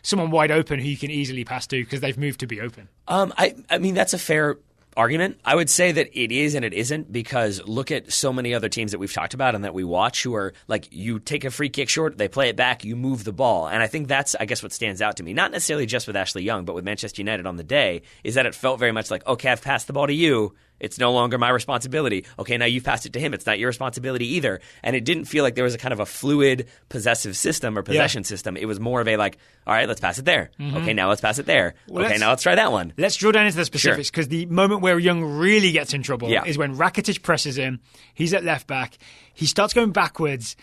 S1: someone wide open who you can easily pass to because they've moved to be open.
S2: I mean, that's a fair argument. I would say that it is and it isn't, because look at so many other teams that we've talked about and that we watch who are like, you take a free kick short, they play it back, you move the ball. And I think that's, I guess, what stands out to me. Not necessarily just with Ashley Young, but with Manchester United on the day, is that it felt very much like, okay, I've passed the ball to you. It's no longer my responsibility. Okay, now you've passed it to him. It's not your responsibility either. And it didn't feel like there was a kind of a fluid possessive system or possession system. It was more of a like, all right, let's pass it there. Okay, now let's pass it there. Well, okay, now let's try that one.
S1: Let's drill down into the specifics, because the moment where Young really gets in trouble is when Rakitic presses him. He's at left back. He starts going backwards,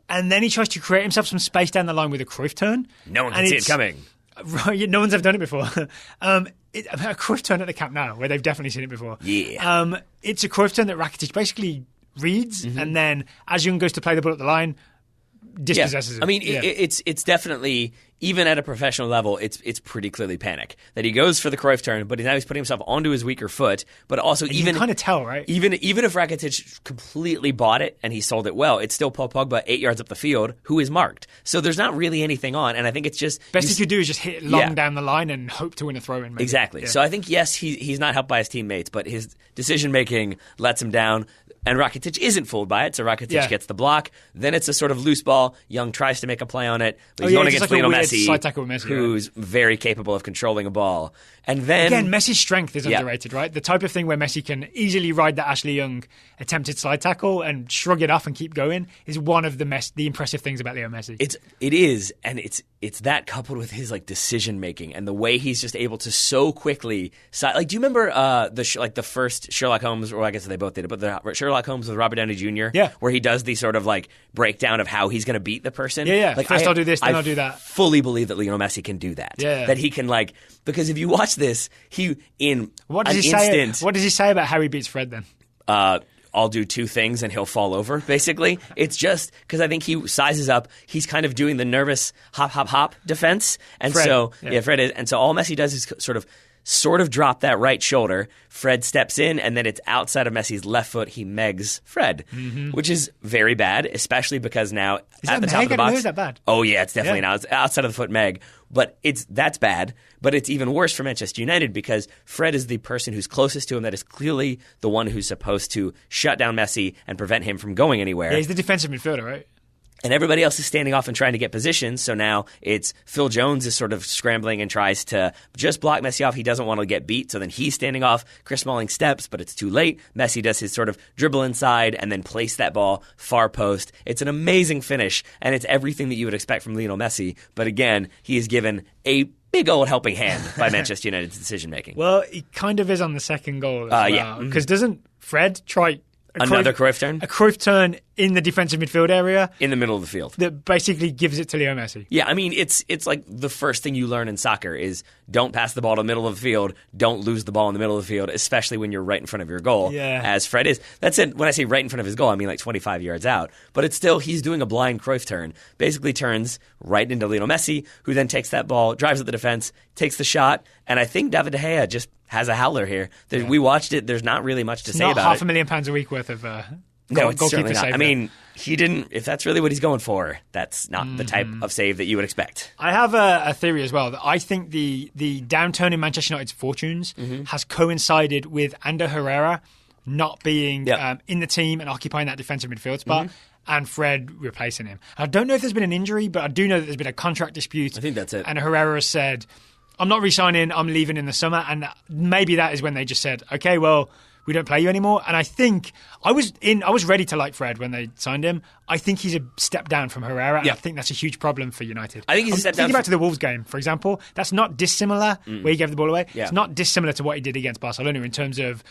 S1: and then he tries to create himself some space down the line with a Cruyff turn.
S2: No one can see it coming.
S1: Right, no one's ever done it before. A Cruyff turn at the Camp Nou, where they've definitely seen it before.
S2: Yeah.
S1: It's a Cruyff turn that Rakitic basically reads, and then as Young goes to play the ball at the line, dispossesses him.
S2: I mean, it's definitely, even at a professional level, it's pretty clearly panic that he goes for the Cruyff turn, but now he's putting himself onto his weaker foot. But also,
S1: you can kind of tell, right?
S2: Even if Rakitic completely bought it and he sold it well, it's still Paul Pogba 8 yards up the field who is marked. So there's not really anything on, and I think it's just
S1: best he could do is just hit it long down the line and hope to win a throw-in. Maybe.
S2: Exactly. Yeah. So I think yes, he's not helped by his teammates, but his decision making lets him down. And Rakitic isn't fooled by it, so Rakitic gets the block. Then it's a sort of loose ball. Young tries to make a play on it, but he's going against Lionel Messi, who's very capable of controlling a ball. And then
S1: again, Messi's strength is underrated, right? The type of thing where Messi can easily ride the Ashley Young attempted slide tackle and shrug it off and keep going is one of the impressive things about Leo Messi.
S2: It is, and it's that coupled with his like decision making and the way he's just able to so quickly. Like, do you remember the first Sherlock Holmes, or I guess they both did it, but the Sherlock Holmes with Robert Downey Jr. Where he does the sort of like breakdown of how he's going to beat the person. Like,
S1: first I'll do this, then I'll do that.
S2: Fully believe that Lionel Messi can do that. That he can like, because if you watch this, what does
S1: he say about how he beats Fred then?
S2: I'll do two things and he'll fall over, basically. It's just because I think he sizes up. He's kind of doing the nervous hop, hop, hop defense. And Fred. Fred is. And so all Messi does is sort of drop that right shoulder. Fred steps in, and then it's outside of Messi's left foot. He megs Fred, which is very bad, especially because now at the top of the box.
S1: Is that bad?
S2: Oh, yeah, it's definitely now. It's outside of the foot meg. But that's bad. But it's even worse for Manchester United because Fred is the person who's closest to him that is clearly the one who's supposed to shut down Messi and prevent him from going anywhere.
S1: Yeah, he's the defensive midfielder, right?
S2: And everybody else is standing off and trying to get positions. So now it's Phil Jones is sort of scrambling and tries to just block Messi off. He doesn't want to get beat. So then he's standing off. Chris Smalling steps, but it's too late. Messi does his sort of dribble inside and then place that ball far post. It's an amazing finish, and it's everything that you would expect from Lionel Messi. But again, he is given a big old helping hand by Manchester United's decision-making.
S1: Well, he kind of is on the second goal as well.
S2: Yeah.
S1: Because doesn't Fred try
S2: another Cruyff turn?
S1: A Cruyff turn in the defensive midfield area.
S2: In the middle of the field.
S1: That basically gives it to Leo Messi.
S2: Yeah, I mean, it's like the first thing you learn in soccer is don't pass the ball to the middle of the field, don't lose the ball in the middle of the field, especially when you're right in front of your goal, as Fred is. That's it. When I say right in front of his goal, I mean like 25 yards out. But it's still, he's doing a blind Cruyff turn, basically turns right into Lionel Messi, who then takes that ball, drives at the defense, takes the shot, and I think David De Gea just has a howler here. We watched it. There's not really much to say about it.
S1: Not £500,000 a week worth of
S2: no, it's certainly not. I mean, he didn't. If that's really what he's going for, that's not the type of save that you would expect.
S1: I have a theory as well that I think the downturn in Manchester United's fortunes has coincided with Ander Herrera not being in the team and occupying that defensive midfield spot. And Fred replacing him. I don't know if there's been an injury, but I do know that there's been a contract dispute.
S2: I think that's it.
S1: And Herrera has said, I'm not re-signing, I'm leaving in the summer. And maybe that is when they just said, okay, well, we don't play you anymore. And I think I was ready to like Fred when they signed him. I think he's a step down from Herrera. And I think that's a huge problem for United.
S2: I think he's a step down.
S1: Thinking back to the Wolves game, for example, that's not dissimilar where he gave the ball away. It's not dissimilar to what he did against Barcelona in terms of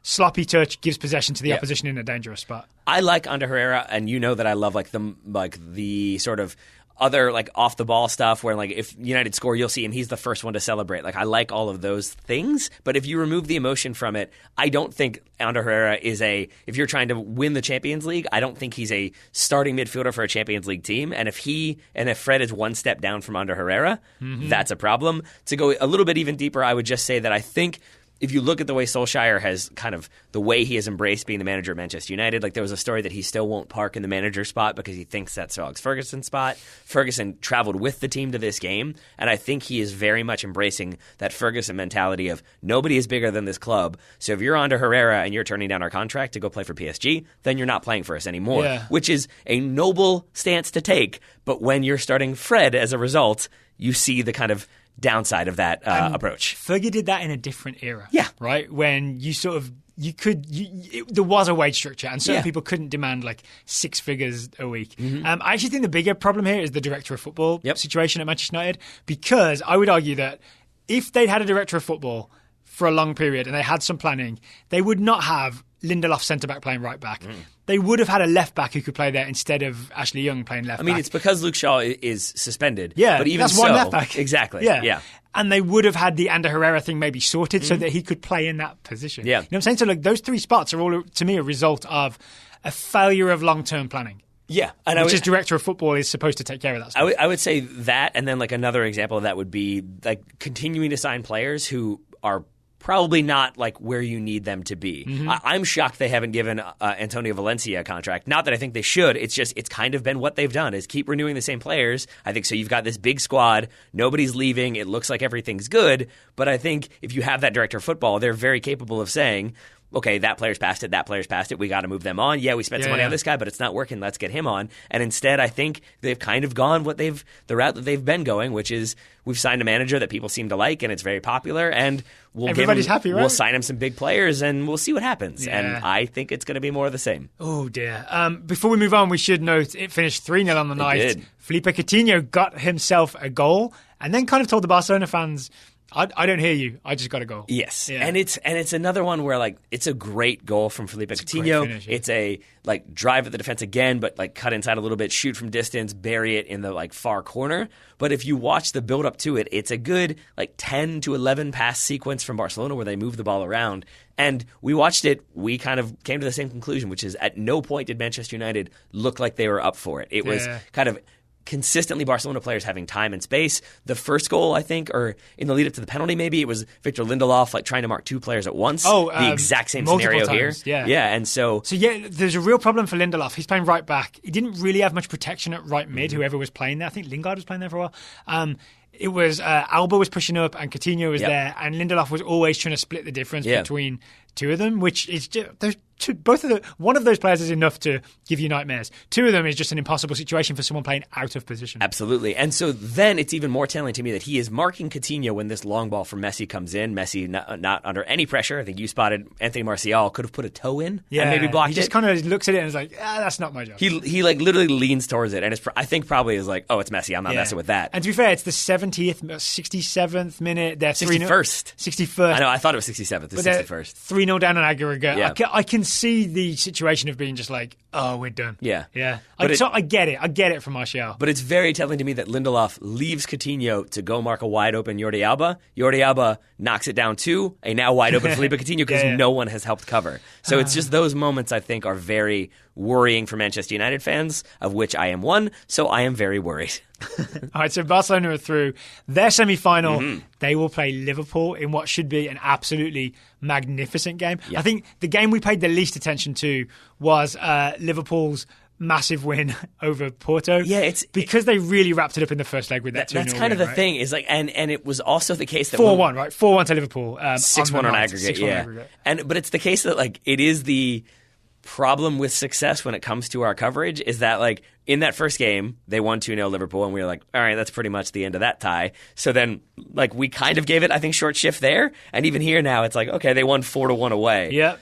S1: sloppy touch, gives possession to the opposition in a dangerous spot.
S2: I like Ander Herrera, and you know that I love the sort of other like off the ball stuff where like if United score, you'll see him. He's the first one to celebrate. Like I like all of those things, but if you remove the emotion from it, I don't think Ander Herrera is if you're trying to win the Champions League, I don't think he's a starting midfielder for a Champions League team. And if Fred is one step down from Ander Herrera, that's a problem. To go a little bit even deeper, I would just say that I think if you look at the way Solskjaer has kind of the way he has embraced being the manager of Manchester United, like there was a story that he still won't park in the manager spot because he thinks that's Sir Alex Ferguson's spot. Ferguson traveled with the team to this game, and I think he is very much embracing that Ferguson mentality of nobody is bigger than this club. So if you're onto Herrera and you're turning down our contract to go play for PSG, then you're not playing for us anymore, which is a noble stance to take. But when you're starting Fred as a result, you see the kind of downside of that approach.
S1: Fergie did that in a different era.
S2: Yeah.
S1: Right? When you sort of, there was a wage structure and certain people couldn't demand like 6 figures a week. I actually think the bigger problem here is the director of football situation at Manchester United, because I would argue that if they'd had a director of football for a long period and they had some planning, they would not have Lindelof centre-back playing right-back. They would have had a left-back who could play there instead of Ashley Young playing left-back.
S2: I mean, it's because Luke Shaw is suspended.
S1: Yeah,
S2: but even
S1: that's one left-back.
S2: Exactly.
S1: Yeah. And they would have had the Ander Herrera thing maybe sorted so that he could play in that position.
S2: Yeah.
S1: You know what I'm saying? So like those 3 spots are all, to me, a result of a failure of long-term planning.
S2: Yeah.
S1: And which is director of football is supposed to take care of that stuff.
S2: I would say that, and then like another example of that would be like continuing to sign players who are probably not like where you need them to be. I'm shocked they haven't given Antonio Valencia a contract. Not that I think they should. It's just it's kind of been what they've done is keep renewing the same players. I think so. You've got this big squad. Nobody's leaving. It looks like everything's good. But I think if you have that director of football, they're very capable of saying, okay, that player's past it, that player's past it, we got to move them on. Yeah, we spent some money on this guy, but it's not working. Let's get him on. And instead, I think they've kind of gone the route that they've been going, which is we've signed a manager that people seem to like, and it's very popular, and
S1: everybody's happy, right?
S2: We'll sign him some big players, and we'll see what happens. Yeah. And I think it's going to be more of the same.
S1: Oh, dear. Before we move on, we should note it finished 3-0 on the night.
S2: Did.
S1: Felipe Coutinho got himself a goal and then kind of told the Barcelona fans, I don't hear you. I just got a goal.
S2: Yes, and it's another one where like it's a great goal from Felipe Coutinho.
S1: Finish,
S2: It's a like drive at the defense again, but like cut inside a little bit, shoot from distance, bury it in the like far corner. But if you watch the build up to it, it's a good like 10 to 11 pass sequence from Barcelona where they move the ball around. And we watched it. We kind of came to the same conclusion, which is at no point did Manchester United look like they were up for it. It was kind of consistently Barcelona players having time and space. The first goal, I think, or in the lead up to the penalty, maybe it was Victor Lindelof like trying to mark 2 players at once.
S1: The
S2: exact same scenario
S1: times,
S2: here. Yeah, and so
S1: there's a real problem for Lindelof. He's playing right back. He didn't really have much protection at right mid. Whoever was playing there, I think Lingard was playing there for a while. It was Alba was pushing up and Coutinho was there, and Lindelof was always trying to split the difference between 2 of them, which is just one of those players is enough to give you nightmares. 2 of them is just an impossible situation for someone playing out of position.
S2: Absolutely. And so then it's even more telling to me that he is marking Coutinho when this long ball from Messi comes in. Messi not under any pressure. I think you spotted Anthony Martial could have put a toe in and maybe blocked it.
S1: He just kind of looks at it and is like, that's not my job.
S2: He like literally leans towards it, and I think probably is like, oh, it's Messi. I'm not messing with that.
S1: And to be fair, it's the 70th, 67th minute. They're
S2: 61st.
S1: 61st.
S2: I know. I thought it was 67th. It's 61st.
S1: 3-0 down on aggregate. Yeah. I can see the situation of being just like, oh, we're done.
S2: Yeah.
S1: I get it. I get it from Martial.
S2: But it's very telling to me that Lindelof leaves Coutinho to go mark a wide open Jordi Alba. Jordi Alba knocks it down to a now wide open Felipe Coutinho because no one has helped cover. So it's just those moments I think are very worrying for Manchester United fans, of which I am one, so I am very worried.
S1: All right, so Barcelona are through their semi-final. They will play Liverpool in what should be an absolutely magnificent game. I think the game we paid the least attention to was Liverpool's massive win over Porto.
S2: Yeah, it's
S1: because they really wrapped it up in the first leg with that 2-0
S2: That's kind of the thing. Is like, and it was also the case that
S1: 4-1, right? 4-1 to Liverpool.
S2: 6-1 on aggregate.
S1: 6-1 aggregate.
S2: But it's the case that like it is the problem with success when it comes to our coverage is that like in that first game they won 2-0 Liverpool and we were like, all right, that's pretty much the end of that tie. So then like we kind of gave it, I think, short shift there, and even here now it's like, okay, they won 4-1 away.
S1: Yep.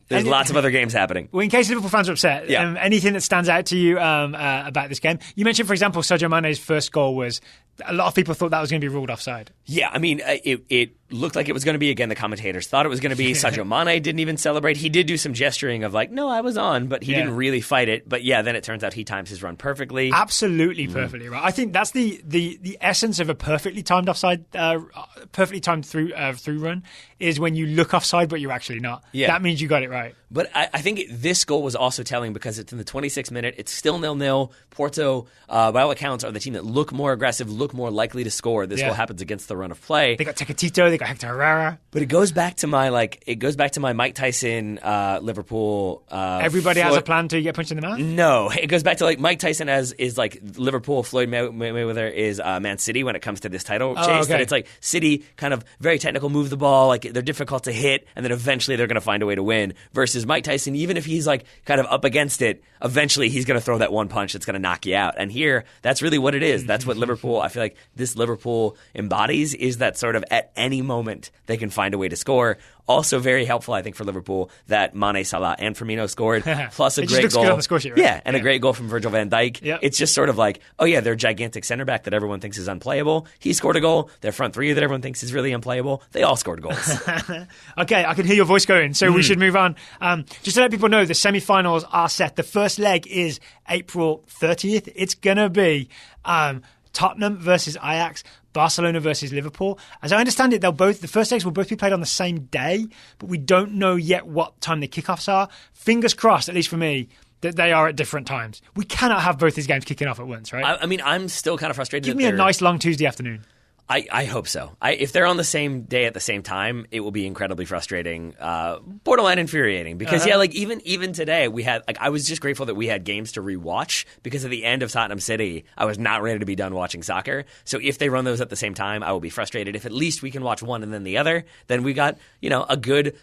S2: There's lots of other games happening.
S1: Well, in case Liverpool fans are upset, anything that stands out to you about this game? You mentioned, for example, Sadio Mane's first goal was, a lot of people thought that was going to be ruled offside.
S2: Yeah, I mean, it looked like it was going to be. Again, the commentators thought it was going to be. Sadio Mane didn't even celebrate. He did do some gesturing of like, no, I was on, but he didn't really fight it. But yeah, then it turns out he times his run perfectly.
S1: Absolutely perfectly, right? I think that's the essence of a perfectly timed offside, perfectly timed through run is when you look offside, but you're actually not. Yeah. That means you got it right.
S2: But I think this goal was also telling because it's in the 26th minute. It's still 0-0. Porto, by all accounts, are the team that look more aggressive, look more likely to score. This goal happens against the run of play.
S1: They got Tecatito, they got Hector Herrera.
S2: But it goes back to my Mike Tyson, Liverpool.
S1: Everybody has a plan to get punched in the mouth?
S2: No, it goes back to like Mike Tyson is like Liverpool. Floyd Mayweather is Man City when it comes to this title chase.
S1: Okay.
S2: That it's like City kind of very technical, move the ball, like they're difficult to hit, and then eventually they're going to find a way to win. Versus Mike Tyson, even if he's like kind of up against it, eventually he's going to throw that one punch that's going to knock you out. And here, that's really what it is. That's what Liverpool. I feel like this Liverpool embodies is that sort of at any moment they can find a way to score. Also very helpful, I think, for Liverpool that Mane, Salah, and Firmino scored, plus a great goal.
S1: Good on the score sheet, right?
S2: Yeah, and a great goal from Virgil van Dijk.
S1: Yep.
S2: It's just sort of like, oh yeah, their gigantic center back that everyone thinks is unplayable. He scored a goal. Their front three that everyone thinks is really unplayable. They all scored goals.
S1: Okay, I can hear your voice going, so we should move on. Just to let people know, the semi-finals are set. The first leg is April 30th. It's going to be Tottenham versus Ajax, Barcelona versus Liverpool. As I understand it, the first legs will both be played on the same day, but we don't know yet what time the kickoffs are. Fingers crossed, at least for me, that they are at different times. We cannot have both these games kicking off at once, right?
S2: I mean, I'm still kind of frustrated.
S1: Give me a nice long Tuesday afternoon.
S2: I hope so. If they're on the same day at the same time, it will be incredibly frustrating, borderline infuriating. Because even today we had I was just grateful that we had games to rewatch because at the end of Tottenham City, I was not ready to be done watching soccer. So if they run those at the same time, I will be frustrated. If at least we can watch one and then the other, then we got a good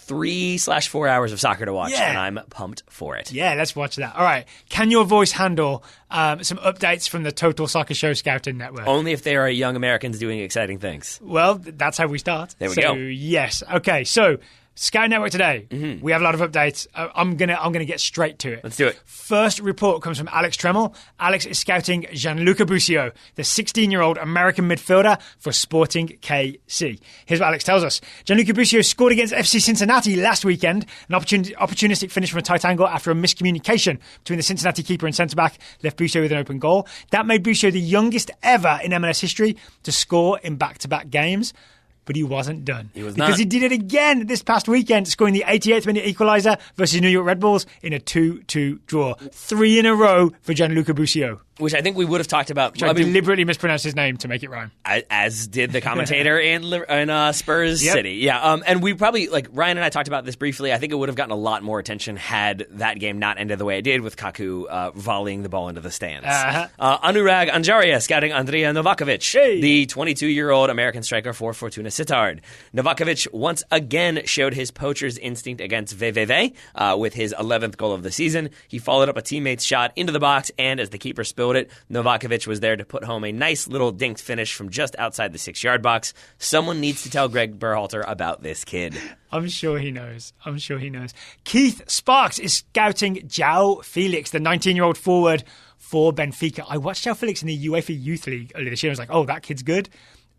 S2: 3/4 hours of soccer to watch, and I'm pumped for it.
S1: Yeah, let's watch that. All right. Can your voice handle some updates from the Total Soccer Show Scouting Network?
S2: Only if they are young Americans doing exciting things.
S1: Well, that's how we start.
S2: There we go.
S1: Yes. Okay, so Sky Network today. We have a lot of updates. I'm gonna get straight to it.
S2: Let's do it.
S1: First report comes from Alex Tremmel. Alex is scouting Gianluca Busio, the 16-year-old American midfielder for Sporting KC. Here's what Alex tells us. Gianluca Busio scored against FC Cincinnati last weekend. An opportunistic finish from a tight angle after a miscommunication between the Cincinnati keeper and centre-back left Busio with an open goal. That made Busio the youngest ever in MLS history to score in back-to-back games. But he wasn't done.
S2: He was
S1: not. Because he did it again this past weekend, scoring the 88th minute equaliser versus New York Red Bulls in a 2-2 draw. 3 in a row for Gianluca Busio.
S2: Which I think we would have talked about.
S1: I deliberately mispronounced his name to make it rhyme.
S2: As did the commentator in Spurs City. Yeah, and we probably, Ryan and I talked about this briefly. I think it would have gotten a lot more attention had that game not ended the way it did with Kaku volleying the ball into the stands. Anurag Anjaria scouting Andrija Novakovic, the 22-year-old American striker for Fortuna Sittard. Novakovic once again showed his poacher's instinct against VVV with his 11th goal of the season. He followed up a teammate's shot into the box, and as the keeper spilled it, Novakovic was there to put home a nice little dinked finish from just outside the 6-yard box. Someone needs to tell Greg Berhalter about this kid.
S1: I'm sure he knows. Keith Sparks is scouting João Felix, the 19-year-old forward for Benfica. I watched João Felix in the UEFA Youth League earlier this year. I was like, oh, that kid's good.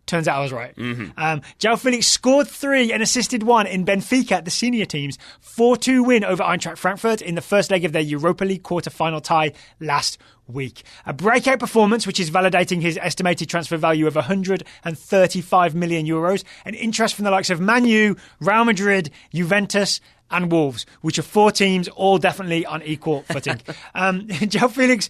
S1: Turns out I was right. João Felix scored 3 and assisted 1 in Benfica, the senior team's 4-2 win over Eintracht Frankfurt in the first leg of their Europa League quarter-final tie last week. A breakout performance, which is validating his estimated transfer value of €135 million, and interest from the likes of Man U, Real Madrid, Juventus, and Wolves, which are 4 teams all definitely on equal footing. João Felix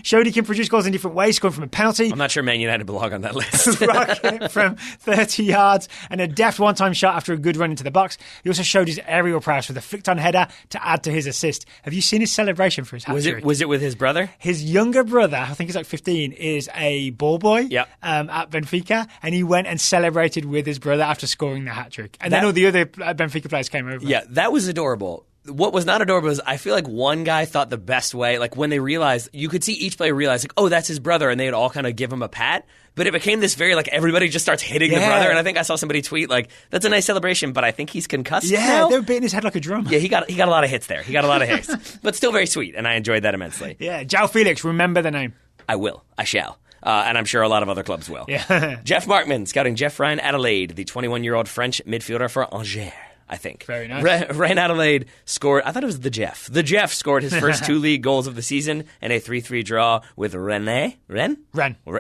S1: showed he can produce goals in different ways, scoring from a penalty.
S2: I'm not sure Man United belong on that list.
S1: Rocket from 30 yards and a deft one-time shot after a good run into the box. He also showed his aerial prowess with a flicked-on header to add to his assist. Have you seen his celebration for his hat-trick?
S2: Was it with his brother?
S1: His younger brother, I think he's like 15, is a ball boy at Benfica, and he went and celebrated with his brother after scoring the hat-trick. And then all the other Benfica players came over.
S2: Yeah, that was adorable. What was not adorable is I feel like one guy thought the best way, when they realized, you could see each player realize, oh, that's his brother, and they'd all kind of give him a pat. But it became this very, everybody just starts hitting the brother. And I think I saw somebody tweet, that's a nice celebration, but I think he's concussed now.
S1: They were beating his head like a drum.
S2: Yeah, he got a lot of hits there. But still very sweet, and I enjoyed that immensely.
S1: Yeah, João Felix, remember the name.
S2: I will. I shall. And I'm sure a lot of other clubs will.
S1: Yeah.
S2: Jeff Markman, scouting Jeff Ryan Adelaide, the 21-year-old French midfielder for Angers. I think.
S1: Very nice.
S2: Ren Adelaide scored, I thought it was the Jeff. The Jeff scored his first 2 league goals of the season in a 3-3 draw with Ren?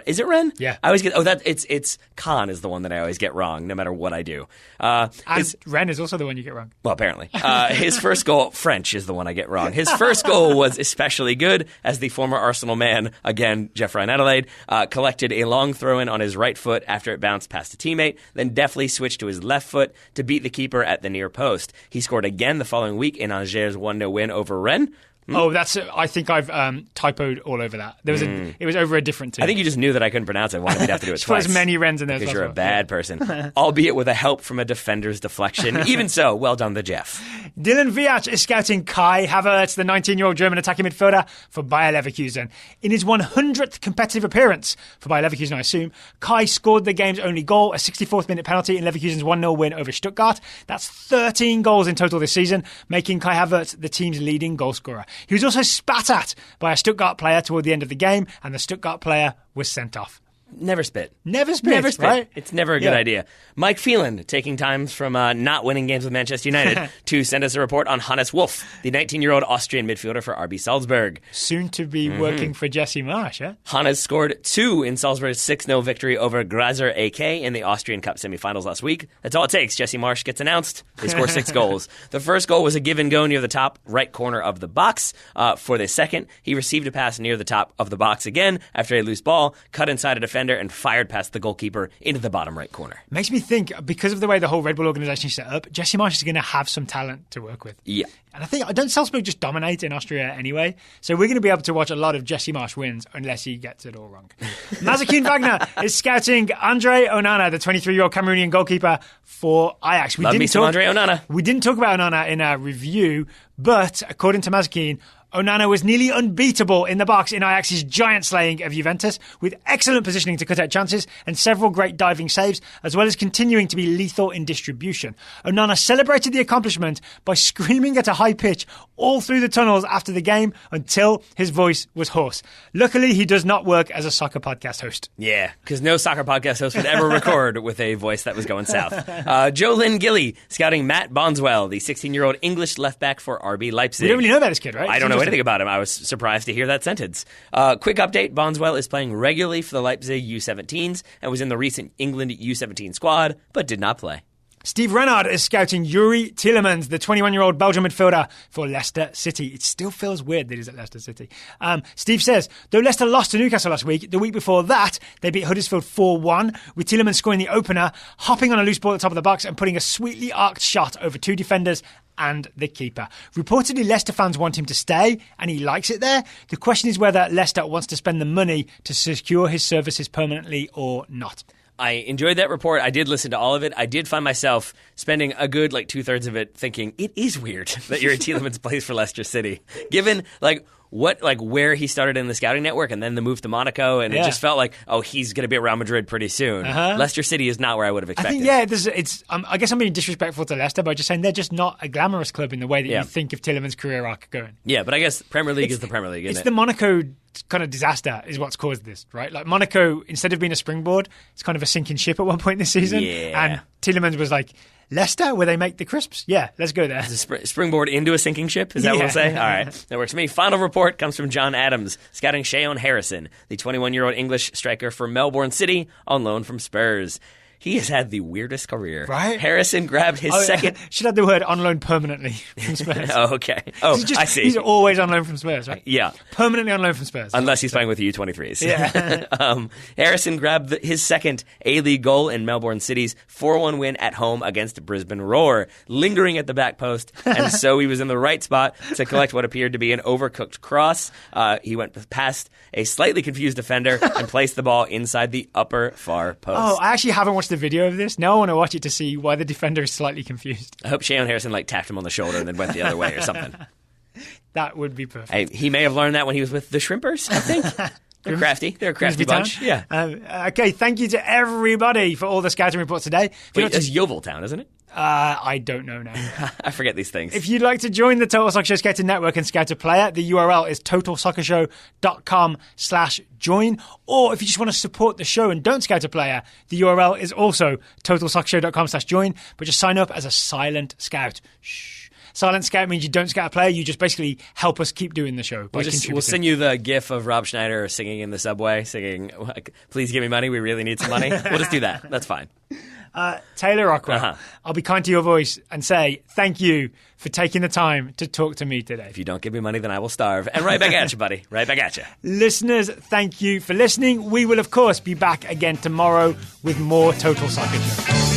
S2: Is it Ren?
S1: Yeah.
S2: I always get, it's Khan is the one that I always get wrong, no matter what I do.
S1: Ren is also the one you get wrong.
S2: Well, apparently. His first goal, French is the one I get wrong. His first goal was especially good as the former Arsenal man, again, Jeff Ryan Adelaide, collected a long throw-in on his right foot after it bounced past a teammate, then deftly switched to his left foot to beat the keeper at the near post. He scored again the following week in Angers' 1-0 win over Rennes.
S1: Oh, I think I've typoed all over that. It was over a different team.
S2: I think you just knew that I couldn't pronounce it. I wanted me to have to do it twice.
S1: Put as many Rens in there
S2: because you're a bad person, albeit with a help from a defender's deflection. Even so, well done, the Jeff.
S1: Dylan Viach is scouting Kai Havertz, the 19-year-old German attacking midfielder, for Bayer Leverkusen. In his 100th competitive appearance for Bayer Leverkusen, I assume, Kai scored the game's only goal, a 64th minute penalty in Leverkusen's 1-0 win over Stuttgart. That's 13 goals in total this season, making Kai Havertz the team's leading goal scorer. He was also spat at by a Stuttgart player toward the end of the game, and the Stuttgart player was sent off.
S2: Never spit.
S1: Never spit, right?
S2: It's never a good idea. Mike Phelan taking times from not winning games with Manchester United to send us a report on Hannes Wolf, the 19-year-old Austrian midfielder for RB Salzburg.
S1: Soon to be working for Jesse Marsch, eh?
S2: Hannes scored 2 in Salzburg's 6-0 victory over Grazer AK in the Austrian Cup semifinals last week. That's all it takes. Jesse Marsch gets announced. They score 6 goals. The first goal was a give and go near the top right corner of the box. For the second, he received a pass near the top of the box again after a loose ball, cut inside a defender, and fired past the goalkeeper into the bottom right corner.
S1: Makes me think, because of the way the whole Red Bull organisation is set up, Jesse Marsch is going to have some talent to work with.
S2: Yeah.
S1: And don't Salzburg just dominate in Austria anyway? So we're going to be able to watch a lot of Jesse Marsch wins unless he gets it all wrong. Mazakine Wagner is scouting Andre Onana, the 23-year-old Cameroonian goalkeeper for Ajax.
S2: Love me some Andre Onana.
S1: We didn't talk about Onana in our review, but according to Mazakine, Onana was nearly unbeatable in the box in Ajax's giant slaying of Juventus, with excellent positioning to cut out chances and several great diving saves, as well as continuing to be lethal in distribution. Onana celebrated the accomplishment by screaming at a high pitch all through the tunnels after the game until his voice was hoarse. Luckily, he does not work as a soccer podcast host.
S2: Yeah, because no soccer podcast host would ever record with a voice that was going south. Jolyn Gilly scouting Matt Bonswell, the 16-year-old English left-back for RB Leipzig.
S1: We don't really know about this kid, right?
S2: I don't know anything about him. I was surprised to hear that sentence. Quick update, Bonswell is playing regularly for the Leipzig U17s and was in the recent England U17 squad, but did not play.
S1: Steve Renard is scouting Yuri Tielemans, the 21-year-old Belgian midfielder for Leicester City. It still feels weird that he's at Leicester City. Steve says, though Leicester lost to Newcastle last week, the week before that, they beat Huddersfield 4-1, with Tielemans scoring the opener, hopping on a loose ball at the top of the box and putting a sweetly arced shot over 2 defenders and the keeper. Reportedly, Leicester fans want him to stay, and he likes it there. The question is whether Leicester wants to spend the money to secure his services permanently or not.
S2: I enjoyed that report. I did listen to all of it. I did find myself spending a good 2/3 of it thinking it is weird that Yuri Tielemans plays for Leicester City, given where he started in the scouting network and then the move to Monaco, and it just felt like, oh, he's going to be at Real Madrid pretty soon. Leicester City is not where I would have expected.
S1: I think, I guess I'm being disrespectful to Leicester by just saying they're just not a glamorous club in the way that you think of Tielemans' career arc going.
S2: Yeah, but I guess Premier League is the Premier League, isn't it?
S1: It's the Monaco kind of disaster is what's caused this, right? Like Monaco, instead of being a springboard, it's kind of a sinking ship at one point this season.
S2: Yeah.
S1: And Tielemans was like, Leicester, where they make the crisps? Yeah, let's go there.
S2: Springboard into a sinking ship? Is that what we'll say? All right. That works for me. Final report comes from John Adams, scouting Shayon Harrison, the 21-year-old English striker for Melbourne City, on loan from Spurs. He has had the weirdest career.
S1: Right?
S2: Harrison grabbed his second...
S1: Should have the word on loan permanently from Spurs.
S2: Oh, okay. Oh, I see.
S1: He's always on loan from Spurs, right?
S2: Yeah.
S1: Permanently on loan from Spurs.
S2: Unless he's playing with the U23s.
S1: Yeah.
S2: Harrison grabbed his second A-League goal in Melbourne City's 4-1 win at home against Brisbane Roar, lingering at the back post, and so he was in the right spot to collect what appeared to be an overcooked cross. He went past a slightly confused defender and placed the ball inside the upper far post.
S1: Oh, I actually haven't watched the video of this. Now I want to watch it to see why the defender is slightly confused.
S2: I hope Shayon Harrison tapped him on the shoulder and then went the other way or something.
S1: That would be perfect.
S2: He may have learned that when he was with the Shrimpers, I think. They're crafty. They're a crafty bunch. Yeah.
S1: Okay, thank you to everybody for all the scouting reports today.
S2: Wait, it's Yeovil Town, isn't it?
S1: I don't know now.
S2: I forget these things.
S1: If you'd like to join the Total Soccer Show Scouting Network and Scout a Player, the URL is totalsoccershow.com/join. Or if you just want to support the show and don't scout a player, the URL is also totalsoccershow.com/join. But just sign up as a silent scout. Shh. Silent scout means you don't scout a player. You just basically help us keep doing the show.
S2: We'll send you the gif of Rob Schneider singing in the subway, singing, "Please give me money. We really need some money." We'll just do that. That's fine.
S1: Taylor Rockwell, I'll be kind to your voice and say thank you for taking the time to talk to me today.
S2: If you don't give me money, then I will starve. And right back at you, buddy. Right back at you.
S1: Listeners, thank you for listening. We will, of course, be back again tomorrow with more Total Soccer Show.